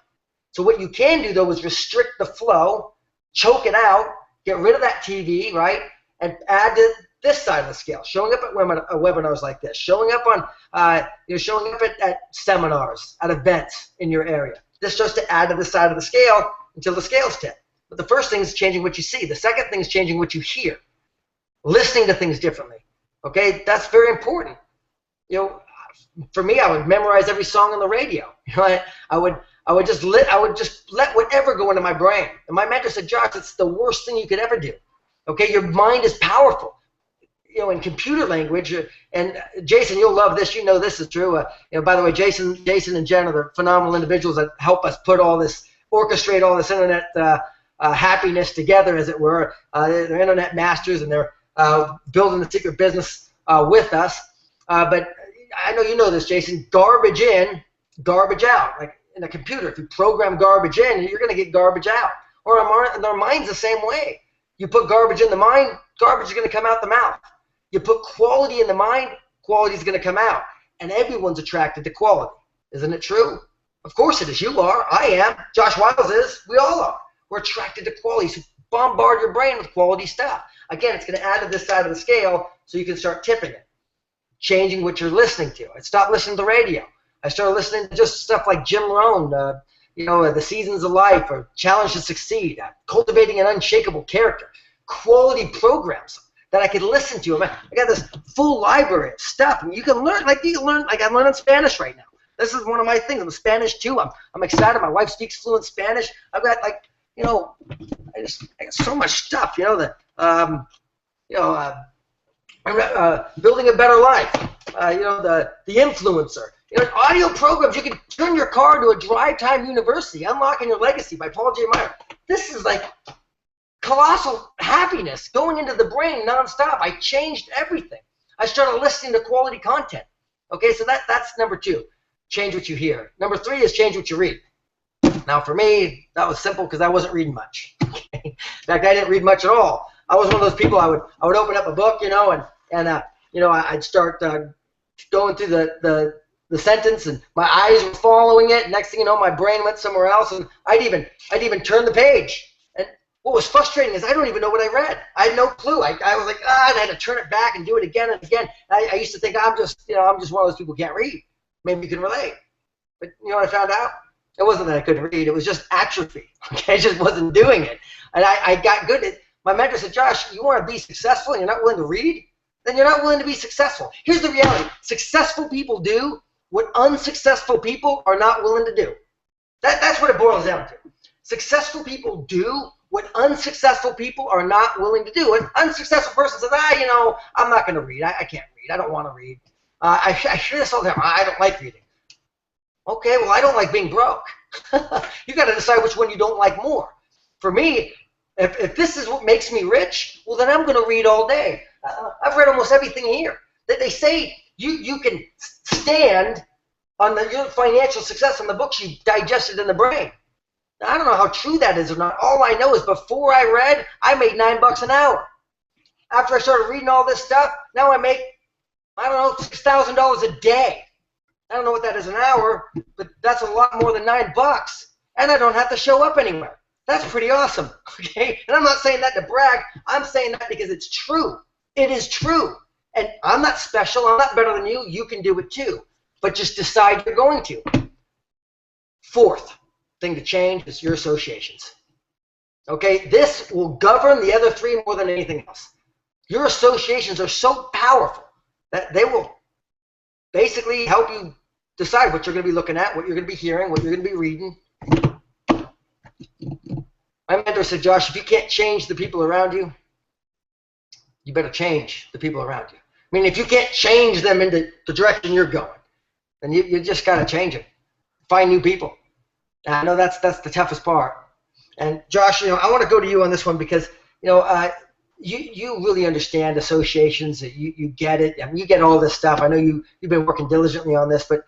So what you can do, though, is restrict the flow, choke it out, get rid of that TV, right, and add to this side of the scale. Showing up at webinars like this, showing up on, showing up at seminars, at events in your area. This starts to add to the side of the scale until the scale's tipped. But the first thing is changing what you see. The second thing is changing what you hear, listening to things differently. Okay, that's very important. You know, for me, I would memorize every song on the radio. You know, I would just let whatever go into my brain. And my mentor said, Josh, it's the worst thing you could ever do. Okay, your mind is powerful. You know, in computer language, and Jason, you'll love this. You know this is true. You know, by the way, Jason and Jen are the phenomenal individuals that help us put all this, orchestrate all this internet happiness together, as it were. They're internet masters, and they're building the secret business with us. But I know you know this, Jason. Garbage in, garbage out. Like in a computer, if you program garbage in, you're going to get garbage out. Or our mind's the same way. You put garbage in the mind, garbage is going to come out the mouth. You put quality in the mind, quality is going to come out. And everyone's attracted to quality. Isn't it true? Of course it is. You are. I am. Josh Wiles is. We all are. We're attracted to quality. So bombard your brain with quality stuff. Again, it's going to add to this side of the scale so you can start tipping it. Changing what you're listening to. I stopped listening to radio. I started listening to just stuff like Jim Rohn, The Seasons of Life, or Challenge to Succeed, Cultivating an Unshakable Character, quality programs that I could listen to. I got this full library of stuff, and you can learn, like I'm learning Spanish right now. This is one of my things. I'm Spanish too. I'm excited. My wife speaks fluent Spanish. I've got I got so much stuff. Building a Better Life. The Influencer. Audio programs. You can turn your car into a drive time university. Unlocking Your Legacy by Paul J. Meyer. This is like colossal happiness going into the brain nonstop. I changed everything. I started listening to quality content. Okay, so that's number 2. Change what you hear. Number 3 is change what you read. Now, for me, that was simple because I wasn't reading much. Okay? In fact, I didn't read much at all. I was one of those people. I would open up a book, I'd start going through the sentence, and my eyes were following it. Next thing you know, my brain went somewhere else, and I'd even turn the page. And what was frustrating is I don't even know what I read. I had no clue. I was like, and I had to turn it back and do it again and again. I used to think I'm just one of those people who can't read. Maybe you can relate. But you know what I found out? It wasn't that I couldn't read. It was just atrophy. Okay, I just wasn't doing it. And I got good at it. My mentor said, Josh, you want to be successful and you're not willing to read? Then you're not willing to be successful. Here's the reality. Successful people do what unsuccessful people are not willing to do. That's what it boils down to. Successful people do what unsuccessful people are not willing to do. An unsuccessful person says, I'm not going to read. I can't read. I don't want to read. I hear this all the time. I don't like reading. Okay, well, I don't like being broke. You got to decide which one you don't like more. For me, if this is what makes me rich, well, then I'm going to read all day. I've read almost everything here. They say you can stand on your financial success on the books you digested in the brain. Now, I don't know how true that is or not. All I know is before I read, I made $9 an hour. After I started reading all this stuff, now I make, $6,000 a day. I don't know what that is an hour, but that's a lot more than $9, and I don't have to show up anywhere. That's pretty awesome, okay? And I'm not saying that to brag. I'm saying that because it's true. It is true. And I'm not special. I'm not better than you. You can do it too. But just decide you're going to. 4th thing to change is your associations. Okay? This will govern the other 3 more than anything else. Your associations are so powerful that they will basically help you decide what you're going to be looking at, what you're going to be hearing, what you're going to be reading. My mentor said, Josh, if you can't change the people around you, you better change the people around you. I mean, if you can't change them into the direction you're going, then you just got to change it. Find new people. And I know that's the toughest part. And Josh, I want to go to you on this one because, you really understand associations. You get it. I mean, you get all this stuff. I know you've been working diligently on this, but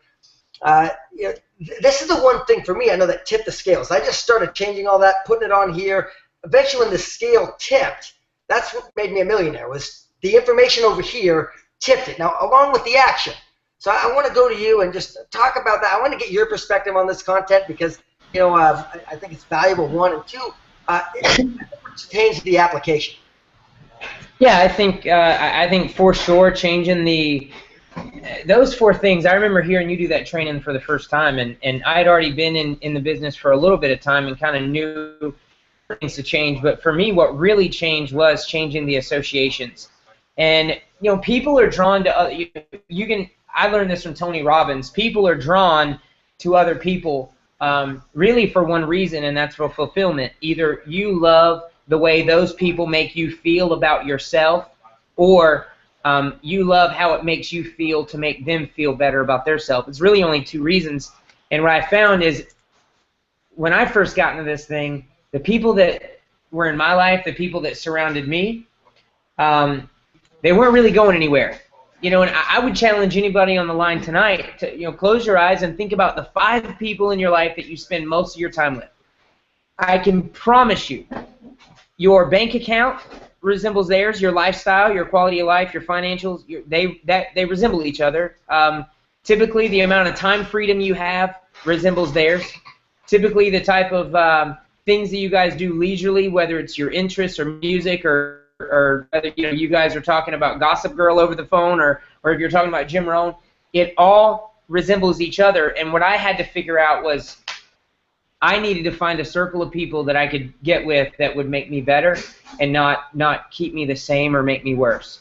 this is the one thing for me I know that tipped the scales. I just started changing all that, putting it on here. Eventually, when the scale tipped, that's what made me a millionaire. Was the information over here tipped it. Now, along with the action. So I want to go to you and just talk about that. I want to get your perspective on this content because I think it's valuable. 1 and 2, it pertains to the application. Yeah, I think for sure changing those 4 things. I remember hearing you do that training for the first time, and I had already been in the business for a little bit of time and kind of knew things to change. But for me, what really changed was changing the associations. And people are drawn to I learned this from Tony Robbins. People are drawn to other people really for one reason, and that's for fulfillment. Either you love the way those people make you feel about yourself, or you love how it makes you feel to make them feel better about their self. It's really only 2 reasons. And what I found is when I first got into this thing, the people that were in my life, the people that surrounded me, they weren't really going anywhere. And I would challenge anybody on the line tonight to close your eyes and think about the 5 people in your life that you spend most of your time with. I can promise you, your bank account resembles theirs, your lifestyle, your quality of life, your financials, they resemble each other. Typically, the amount of time freedom you have resembles theirs. Typically, the type of things that you guys do leisurely, whether it's your interests or music or whether you guys are talking about Gossip Girl over the phone or if you're talking about Jim Rohn, it all resembles each other. And what I had to figure out was I needed to find a circle of people that I could get with that would make me better and not keep me the same or make me worse.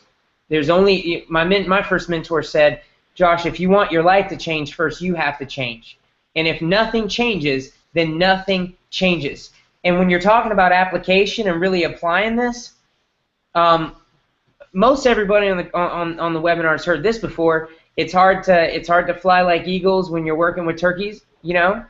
There's only my first mentor said, Josh, if you want your life to change first, you have to change. And if nothing changes, then nothing changes. And when you're talking about application and really applying this, most everybody on the webinar has heard this before. It's hard to fly like eagles when you're working with turkeys, you know?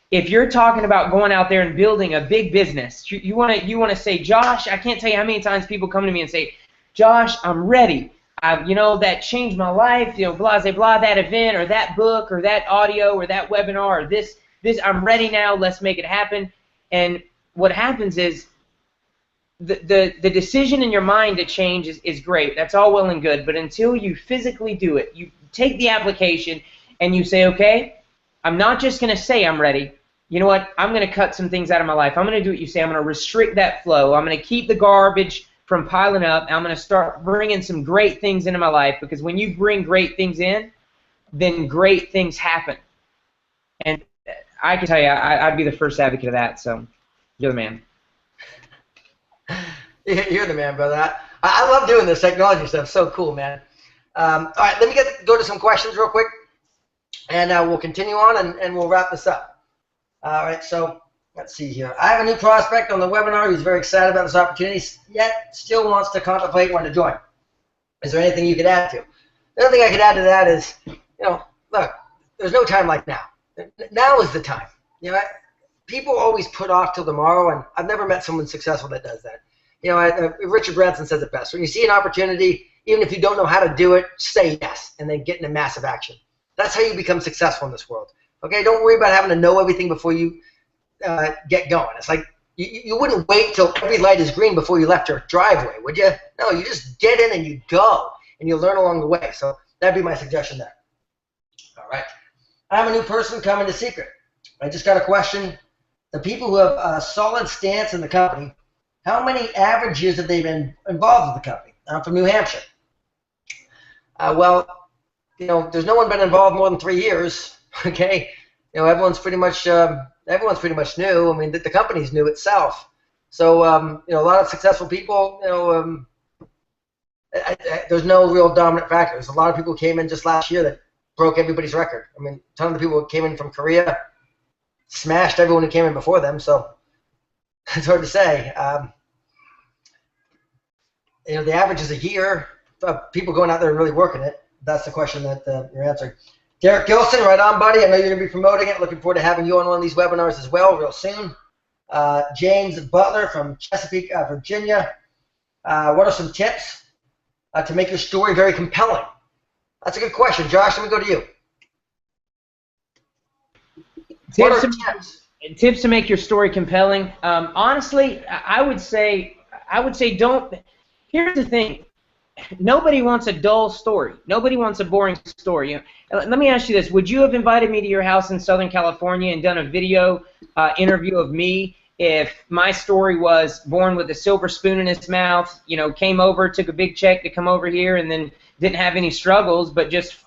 If you're talking about going out there and building a big business, you want to say, Josh, I can't tell you how many times people come to me and say, Josh, I'm ready. That changed my life, blah, blah, blah, that event or that book or that audio or that webinar or this, I'm ready now, let's make it happen. And what happens is the decision in your mind to change is great. That's all well and good. But until you physically do it, you take the application and you say, okay, I'm not just going to say I'm ready. You know what? I'm going to cut some things out of my life. I'm going to do what you say. I'm going to restrict that flow. I'm going to keep the garbage from piling up. I'm going to start bringing some great things into my life, because when you bring great things in, then great things happen. And I can tell you, I'd be the first advocate of that, so you're the man. You're the man, brother. I love doing this technology stuff. So cool, man. All right, let me go to some questions real quick, and we'll continue on, and we'll wrap this up. All right, so let's see here. I have a new prospect on the webinar who's very excited about this opportunity, yet still wants to contemplate when to join. Is there anything you could add to? The other thing I could add to that is, look, there's no time like now. Now is the time. People always put off till tomorrow, and I've never met someone successful that does that. Richard Branson says it best. When you see an opportunity, even if you don't know how to do it, say yes, and then get into massive action. That's how you become successful in this world. Okay, don't worry about having to know everything before you get going. It's like you wouldn't wait till every light is green before you left your driveway, would you? No, you just get in and you go, and you learn along the way. So that'd be my suggestion there. All right. I have a new person coming to Seacret. I just got a question. The people who have a solid stance in the company, how many average years have they been involved with the company? I'm from New Hampshire. There's no one been involved more than 3 years. Okay, everyone's pretty much new. I mean, the company's new itself. So a lot of successful people. There's no real dominant factor. There's a lot of people who came in just last year that broke everybody's record. I mean, a ton of the people who came in from Korea smashed everyone who came in before them. So it's hard to say. The average is a year of people going out there and really working it. That's the question that you're answering. Derek Gilson, right on, buddy. I know you're going to be promoting it. Looking forward to having you on one of these webinars as well real soon. James Butler from Chesapeake, Virginia. What are some tips to make your story very compelling? That's a good question. Josh, let me go to you. Tips to make your story compelling. Honestly, I would say don't. Here's the thing. Nobody wants a dull story. Nobody wants a boring story. Let me ask you this. Would you have invited me to your house in Southern California and done a video interview of me if my story was born with a silver spoon in his mouth, came over, took a big check to come over here, and then didn't have any struggles, but just,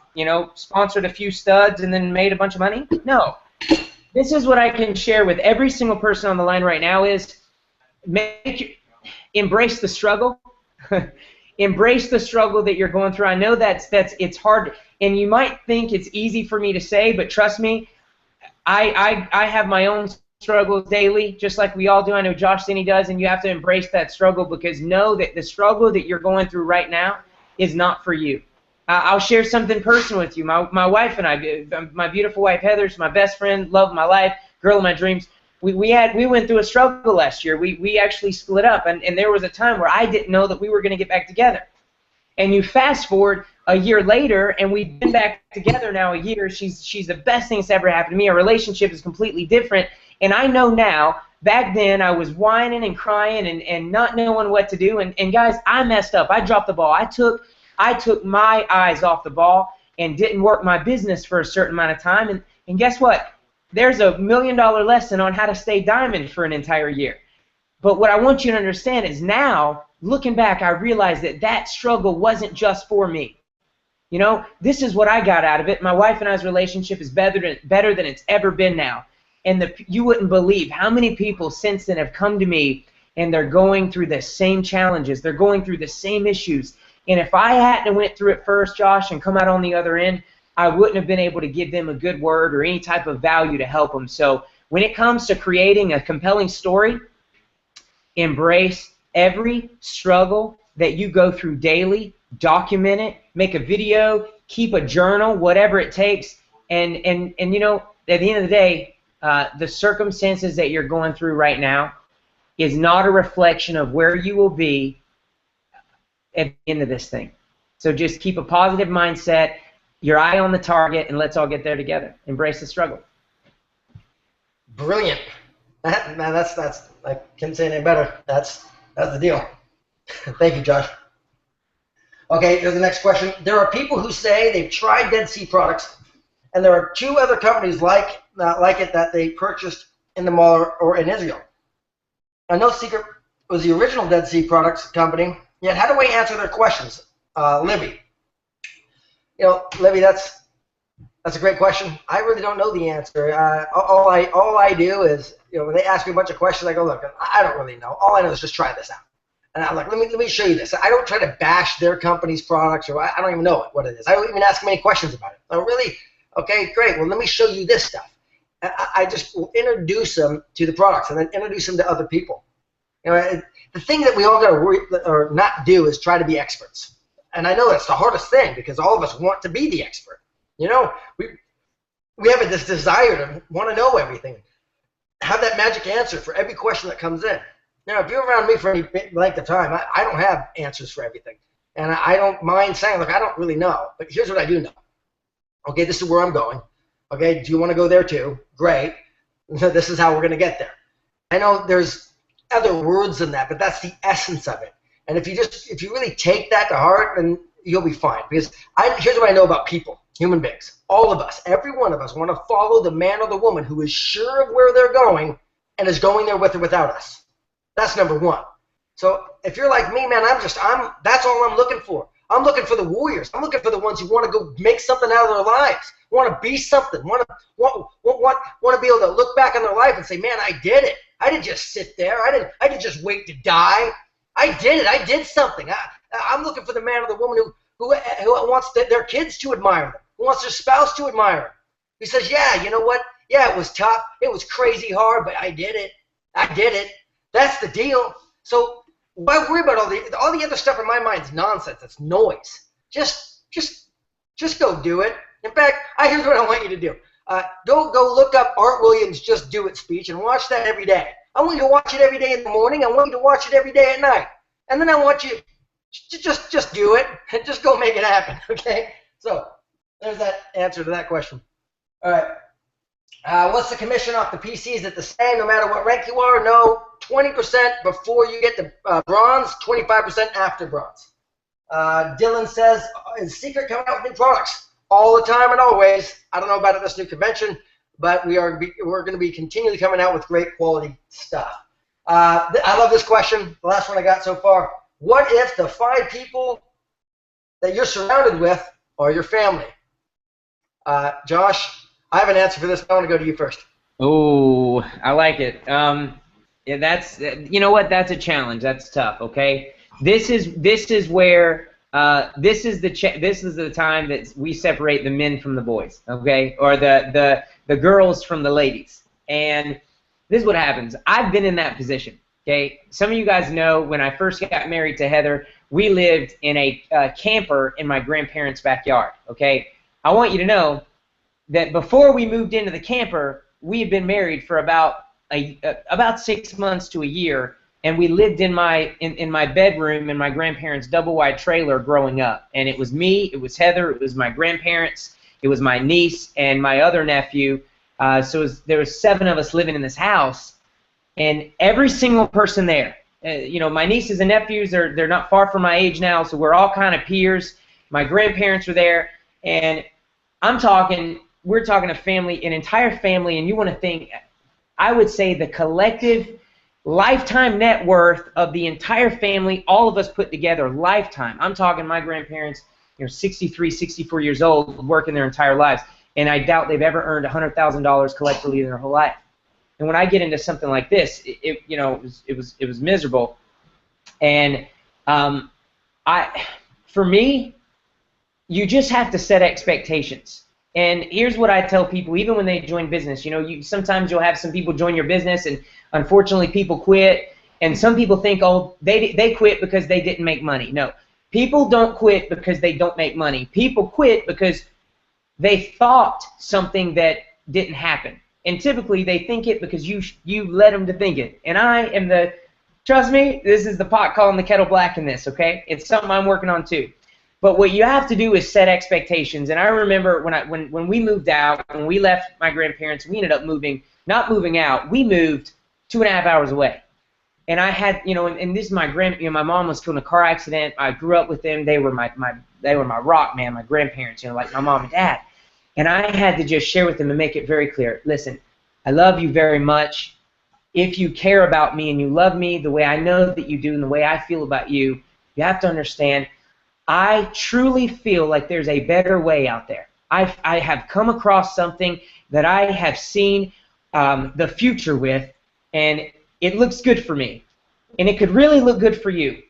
sponsored a few studs and then made a bunch of money? No. This is what I can share with every single person on the line right now is embrace the struggle. Embrace the struggle that you're going through. I know it's hard, and you might think it's easy for me to say, but trust me, I have my own struggles daily, just like we all do. I know Josh Denne does, and you have to embrace that struggle, because know that the struggle that you're going through right now is not for you. I'll share something personal with you. My wife and I, my beautiful wife Heather's my best friend, love of my life, girl of my dreams. We went through a struggle last year. We actually split up, and there was a time where I didn't know that we were going to get back together. And you fast forward a year later, and we've been back together now a year. She's the best thing that's ever happened to me. Our relationship is completely different, and I know now. Back then, I was whining and crying and not knowing what to do. And guys, I messed up. I dropped the ball. I took my eyes off the ball and didn't work my business for a certain amount of time. And guess what? there's a $1 million lesson on how to stay diamond for an entire year. But what I want you to understand is now, looking back, I realized that that struggle wasn't just for me. You know, this is what I got out of it. My wife and I's relationship is better than it's ever been now. And you wouldn't believe how many people since then have come to me and they're going through the same challenges. They're going through the same issues. And if I hadn't went through it first, Josh, and come out on the other end, I wouldn't have been able to give them a good word or any type of value to help them. So when it comes to creating a compelling story, embrace every struggle that you go through daily, document it, make a video, keep a journal, whatever it takes. And you know, at the end of the day, the circumstances that you're going through right now is not a reflection of where you will be at the end of this thing. So just keep a positive mindset, your eye on the target, and let's all get there together. Embrace the struggle. Brilliant. Man, that's I can't say anything better. That's the deal. Thank you, Josh. Okay, here's the next question. There are people who say they've tried Dead Sea products, and there are 2 other companies like it that they purchased in the mall or in Israel. I know Seacret was the original Dead Sea products company, yet how do I answer their questions? Libby. You know, Libby, that's a great question. I really don't know the answer. All I do is, you know, when they ask me a bunch of questions, I go, look, I don't really know. All I know is just try this out. And I'm like, let me show you this. I don't try to bash their company's products, or I don't even know what it is. I don't even ask them any questions about it. Oh, really? Okay, great. Well, let me show you this stuff. I just will introduce them to the products and then introduce them to other people. You know, the thing that we all got to worry or not do is try to be experts. And I know that's the hardest thing because all of us want to be the expert. You know, we have this desire to want to know everything, have that magic answer for every question that comes in. You know, if you're around me for any length of time, I don't have answers for everything. And I don't mind saying, look, I don't really know. But here's what I do know. Okay, this is where I'm going. Okay, do you want to go there too? Great. This is how we're going to get there. I know there's other words than that, but that's the essence of it. And if you really take that to heart, then you'll be fine. Because here's what I know about people, human beings. All of us, every one of us, want to follow the man or the woman who is sure of where they're going and is going there with or without us. That's number one. So if you're like me, man, that's all I'm looking for. I'm looking for the warriors. I'm looking for the ones who want to go make something out of their lives, want to be something, want to be able to look back on their life and say, man, I did it. I didn't just sit there. I didn't just wait to die. I did it. I did something. I'm looking for the man or the woman who wants their kids to admire them, who wants their spouse to admire them. He says, yeah, you know what? Yeah, it was tough. It was crazy hard, but I did it. I did it. That's the deal. So why worry about all the other stuff in my mind is nonsense. It's noise. Just go do it. In fact, here's what I want you to do. Go look up Art Williams' Just Do It speech and watch that every day. I want you to watch it every day in the morning. I want you to watch it every day at night. And then I want you to just do it and just go make it happen, okay? So there's that answer to that question. All right. What's the commission off the PC? Is it the same no matter what rank you are? No. 20% before you get to bronze, 25% after bronze. Dylan says, is Seacret coming out with new products? All the time and always. I don't know about this new convention, but we're going to be continually coming out with great quality stuff. I love this question, the last one I got so far. What if the 5 people that you're surrounded with are your family? Josh, I have an answer for this. I want to go to you first. Oh, I like it. Yeah, that's, you know what? That's a challenge. That's tough. Okay. This is where this is the time that we separate the men from the boys. Okay, or the girls from the ladies. And this is what happens. I've been in that position. Okay. Some of you guys know when I first got married to Heather, we lived in a camper in my grandparents' backyard. Okay. I want you to know that before we moved into the camper, we had been married for about 6 months to a year, and we lived in my bedroom in my grandparents' double-wide trailer growing up. And it was me, it was Heather, it was my grandparents, it was my niece, and my other nephew. There was 7 of us living in this house, and every single person there, you know, my nieces and nephews, they're not far from my age now, so we're all kind of peers. My grandparents were there, and I'm talking we're talking a family, an entire family, and you want to think, I would say the collective lifetime net worth of the entire family, all of us put together, lifetime. I'm talking my grandparents, 63, 64 years old, working their entire lives, and I doubt they've ever earned $100,000 collectively in their whole life. And when I get into something like this, it was miserable. And for me, you just have to set expectations. And here's what I tell people, even when they join business. Sometimes you'll have some people join your business, and unfortunately people quit. And some people think, oh, they quit because they didn't make money. No, people don't quit because they don't make money. People quit because they thought something that didn't happen. And typically they think it because you led them to think it. And I am trust me, this is the pot calling the kettle black in this, okay? It's something I'm working on too. But what you have to do is set expectations. And I remember when we moved out, when we left my grandparents, we ended up not moving out, we moved 2.5 hours away. And I had, and this is my my mom was killed in a car accident. I grew up with them. They were my rock, man, my grandparents, like my mom and dad. And I had to just share with them and make it very clear. Listen, I love you very much. If you care about me and you love me the way I know that you do and the way I feel about you, you have to understand, I truly feel like there's a better way out there. I have come across something that I have seen the future with, and it looks good for me. And it could really look good for you.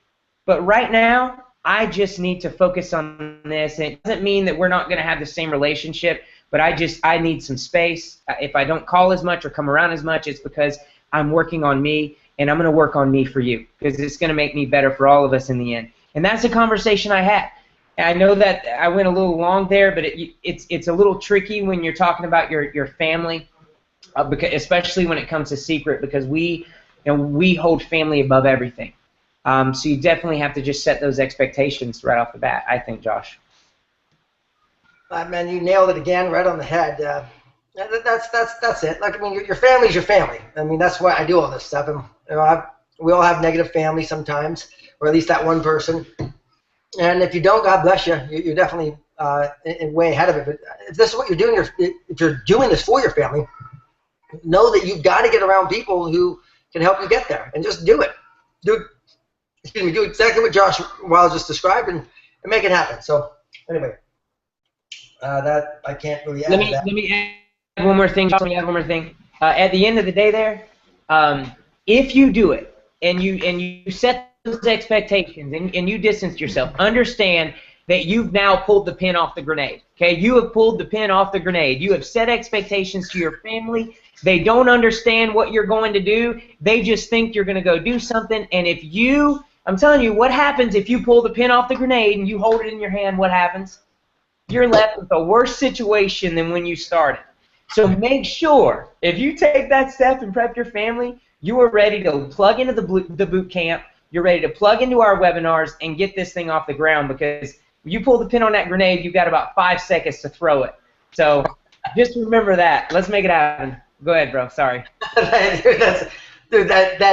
But right now, I just need to focus on this. And it doesn't mean that we're not going to have the same relationship, but I need some space. If I don't call as much or come around as much, it's because I'm working on me, and I'm going to work on me for you, because it's going to make me better for all of us in the end. And that's a conversation I had. And I know that I went a little long there, but it's a little tricky when you're talking about your family, especially when it comes to Seacret, because we hold family above everything. So you definitely have to just set those expectations right off the bat, I think, Josh. Man, you nailed it again, right on the head. That's it. Like, I mean, your family's your family. I mean, that's why I do all this stuff. And we all have negative family sometimes, or at least that one person. And if you don't, God bless you. You're definitely way ahead of it. But if this is what you're doing, if you're doing this for your family, know that you've got to get around people who can help you get there, and just do it. Do exactly what Josh Wiles just described, and make it happen. So anyway, that I can't really add to that. Let me add one more thing. At the end of the day, if you do it and you set those expectations and you distance yourself, understand that you've now pulled the pin off the grenade. Okay, you have pulled the pin off the grenade. You have set expectations to your family. They don't understand what you're going to do. They just think you're going to go do something. And I'm telling you, what happens if you pull the pin off the grenade and you hold it in your hand? What happens? You're left with a worse situation than when you started. So make sure, if you take that step and prep your family, you are ready to plug into the boot camp. You're ready to plug into our webinars and get this thing off the ground, because when you pull the pin on that grenade, you've got about 5 seconds to throw it. So just remember that. Let's make it happen. Go ahead, bro. Sorry. That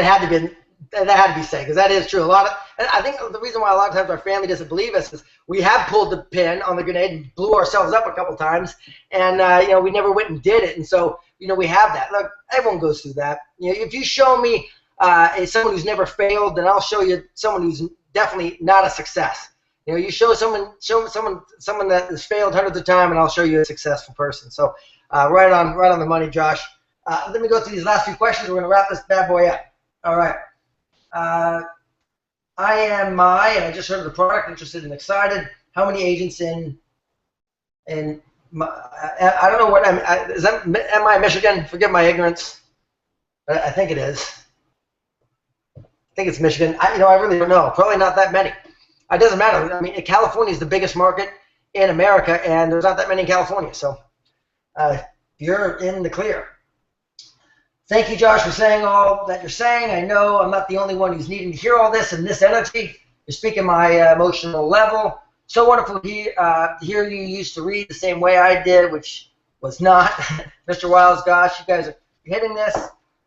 had to be said, because that is true. And I think the reason why a lot of times our family doesn't believe us is we have pulled the pin on the grenade and blew ourselves up a couple times, and we never went and did it. And so we have that. Look, everyone goes through that. If you show me someone who's never failed, then I'll show you someone who's definitely not a success. You show someone that has failed hundreds of times, and I'll show you a successful person. So right on the money, Josh. Let me go through these last few questions. We're going to wrap this bad boy up. All right. and I just heard of the product, interested and excited. How many agents I don't know what, is that, am I Michigan? Forgive my ignorance. I think it is. I think it's Michigan. I really don't know. Probably not that many. It doesn't matter. I mean, California is the biggest market in America, and there's not that many in California. So you're in the clear. Thank you, Josh, for saying all that you're saying. I know I'm not the only one who's needing to hear all this and this energy. You're speaking my emotional level. So wonderful to hear you used to read the same way I did, which was not. Mr. Wiles, gosh, you guys are hitting this.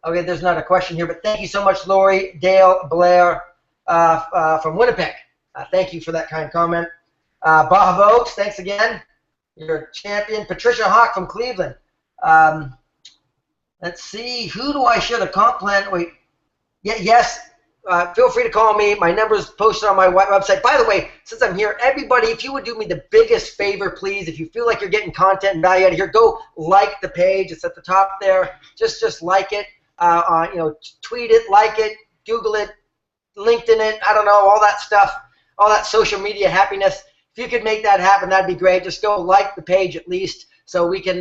Okay, there's not a question here, but thank you so much, Lori, Dale, Blair from Winnipeg. Thank you for that kind comment. Baja Oaks, thanks again. You're a champion. Patricia Hawk from Cleveland. Let's see. Who do I share the comp plan? Wait. Yeah, yes. Feel free to call me. My number is posted on my website. By the way, since I'm here, everybody, if you would do me the biggest favor, please, if you feel like you're getting content and value out of here, go like the page. It's at the top there. Just like it. Tweet it, like it, Google it, LinkedIn it. I don't know, all that stuff, all that social media happiness. If you could make that happen, that'd be great. Just go like the page at least, so we can,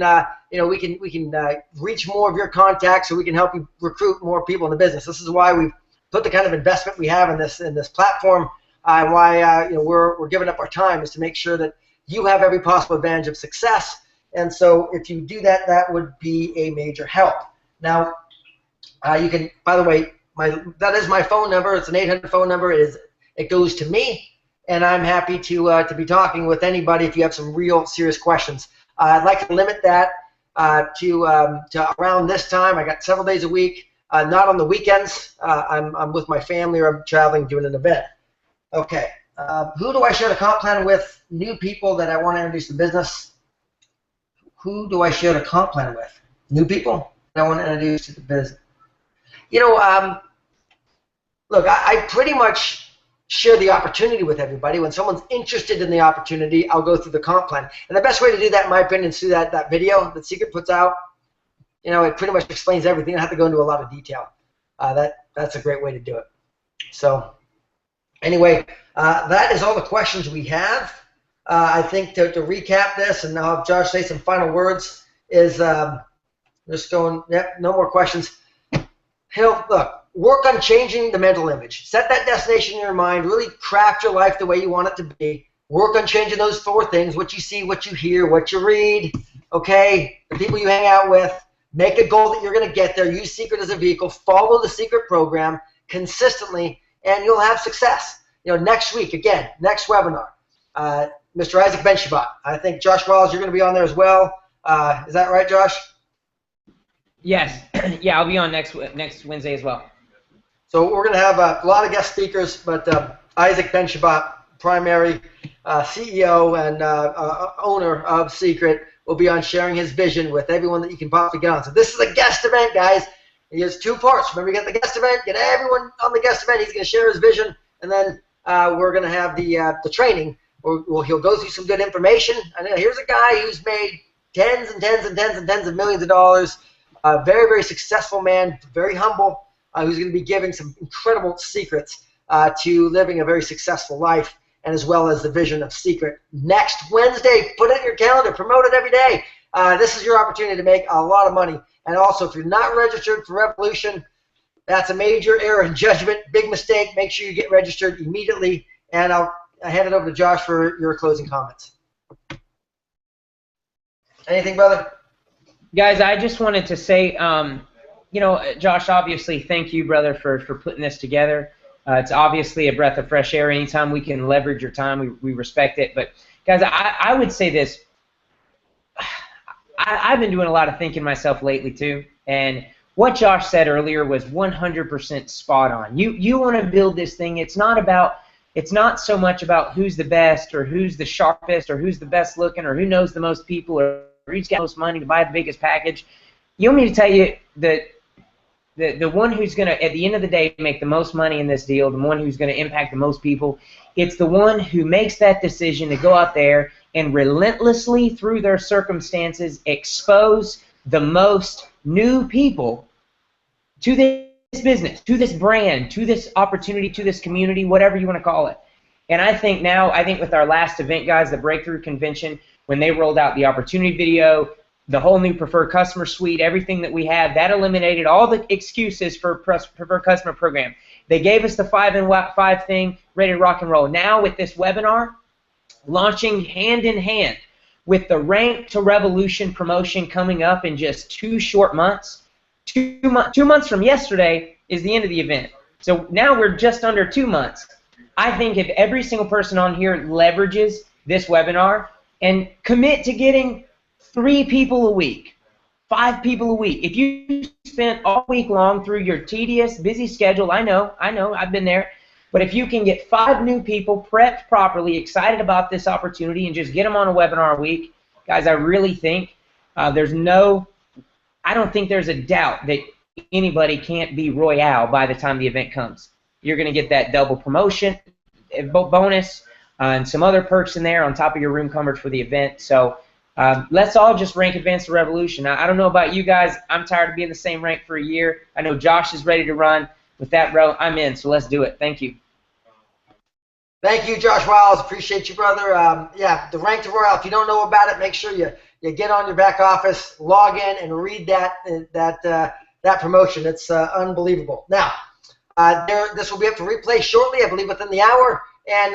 we can reach more of your contacts, so we can help you recruit more people in the business. This is why we've put the kind of investment we have in this platform, and why we're giving up our time, is to make sure that you have every possible advantage of success. And so if you do that, that would be a major help. Now, you can, by the way, that is my phone number. It's an 800 phone number. It goes to me, and I'm happy to be talking with anybody if you have some real serious questions. I'd like to limit that to around this time. I got several days a week. Not on the weekends. I'm with my family, or I'm traveling doing an event. Okay. Who do I share the comp plan with? New people that I want to introduce to business. Who do I share the comp plan with? New people that I want to introduce to the business. Look, I pretty much share the opportunity with everybody. When someone's interested in the opportunity, I'll go through the comp plan. And the best way to do that, in my opinion, is through that video that Seacret puts out. It pretty much explains everything. I don't have to go into a lot of detail. That's a great way to do it. So anyway, that is all the questions we have. I think to recap this, and I'll have Josh say some final words, is just going, yep, no more questions. Look, work on changing the mental image. Set that destination in your mind. Really craft your life the way you want it to be. Work on changing those 4 things: what you see, what you hear, what you read, okay, the people you hang out with. Make a goal that you're going to get there. Use Seacret as a vehicle. Follow the Seacret program consistently, and you'll have success. Next week, again, next webinar, Mr. Isaac Benshabat. I think Josh Wallace, you're going to be on there as well. Is that right, Josh? Yes. Yeah, I'll be on next Wednesday as well. So we're going to have a lot of guest speakers, but Isaac Benshabat, primary CEO and owner of Seacret, will be on sharing his vision with everyone that you can possibly get on. So this is a guest event, guys. He has 2 parts. Remember, you get the guest event, get everyone on the guest event. He's going to share his vision, and then we're going to have the training where he'll go through some good information. And here's a guy who's made tens and tens and tens and tens of millions of dollars. A very, very successful man, very humble, who's going to be giving some incredible secrets to living a very successful life, and as well as the vision of Seacret. Next Wednesday, put it in your calendar, promote it every day. This is your opportunity to make a lot of money. And also, if you're not registered for Revolution, that's a major error in judgment, big mistake. Make sure you get registered immediately. And I'll hand it over to Josh for your closing comments. Anything, brother? Guys, I just wanted to say, Josh, obviously, thank you, brother, for putting this together. It's obviously a breath of fresh air. Anytime we can leverage your time, we respect it. But, guys, I would say this. I've been doing a lot of thinking myself lately, too. And what Josh said earlier was 100% spot on. You want to build this thing. It's not so much about who's the best or who's the sharpest or who's the best looking or who knows the most people or who's got the most money to buy the biggest package. You want me to tell you that the one who's going to, at the end of the day, make the most money in this deal, the one who's going to impact the most people, it's the one who makes that decision to go out there and relentlessly, through their circumstances, expose the most new people to this business, to this brand, to this opportunity, to this community, whatever you want to call it. And I think with our last event, guys, the Breakthrough Convention, when they rolled out the opportunity video, the whole new Preferred Customer Suite, everything that we had, that eliminated all the excuses for Preferred Customer Program. They gave us the 5 and 5 thing, ready to rock and roll. Now with this webinar, launching hand in hand with the Rank to Revolution promotion coming up in just 2 short months. 2 months from yesterday is the end of the event. So now we're just under 2 months. I think if every single person on here leverages this webinar and commit to getting 3 people a week, 5 people a week. If you spent all week long through your tedious, busy schedule, I know, I've been there, but if you can get 5 new people prepped properly, excited about this opportunity, and just get them on a webinar a week, guys, I really think I don't think there's a doubt that anybody can't be Royale by the time the event comes. You're going to get that double promotion bonus and some other perks in there on top of your room coverage for the event. So let's all just rank Advance the Revolution. Now, I don't know about you guys. I'm tired of being the same rank for a year. I know Josh is ready to run. With that, bro, I'm in, so let's do it. Thank you. Thank you, Josh Wiles. Appreciate you, brother. Yeah, the Rank to Royale. If you don't know about it, make sure you get on your back office, log in, and read that promotion. It's unbelievable. Now, this will be up for replay shortly, I believe within the hour, and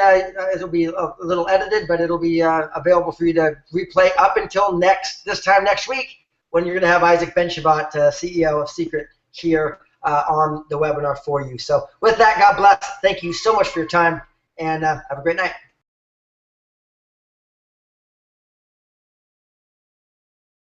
it'll be a little edited, but it'll be available for you to replay up until this time next week, when you're going to have Isaac Ben-Shabbat, CEO of Seacret, here on the webinar for you. So with that, God bless. Thank you so much for your time, and have a great night.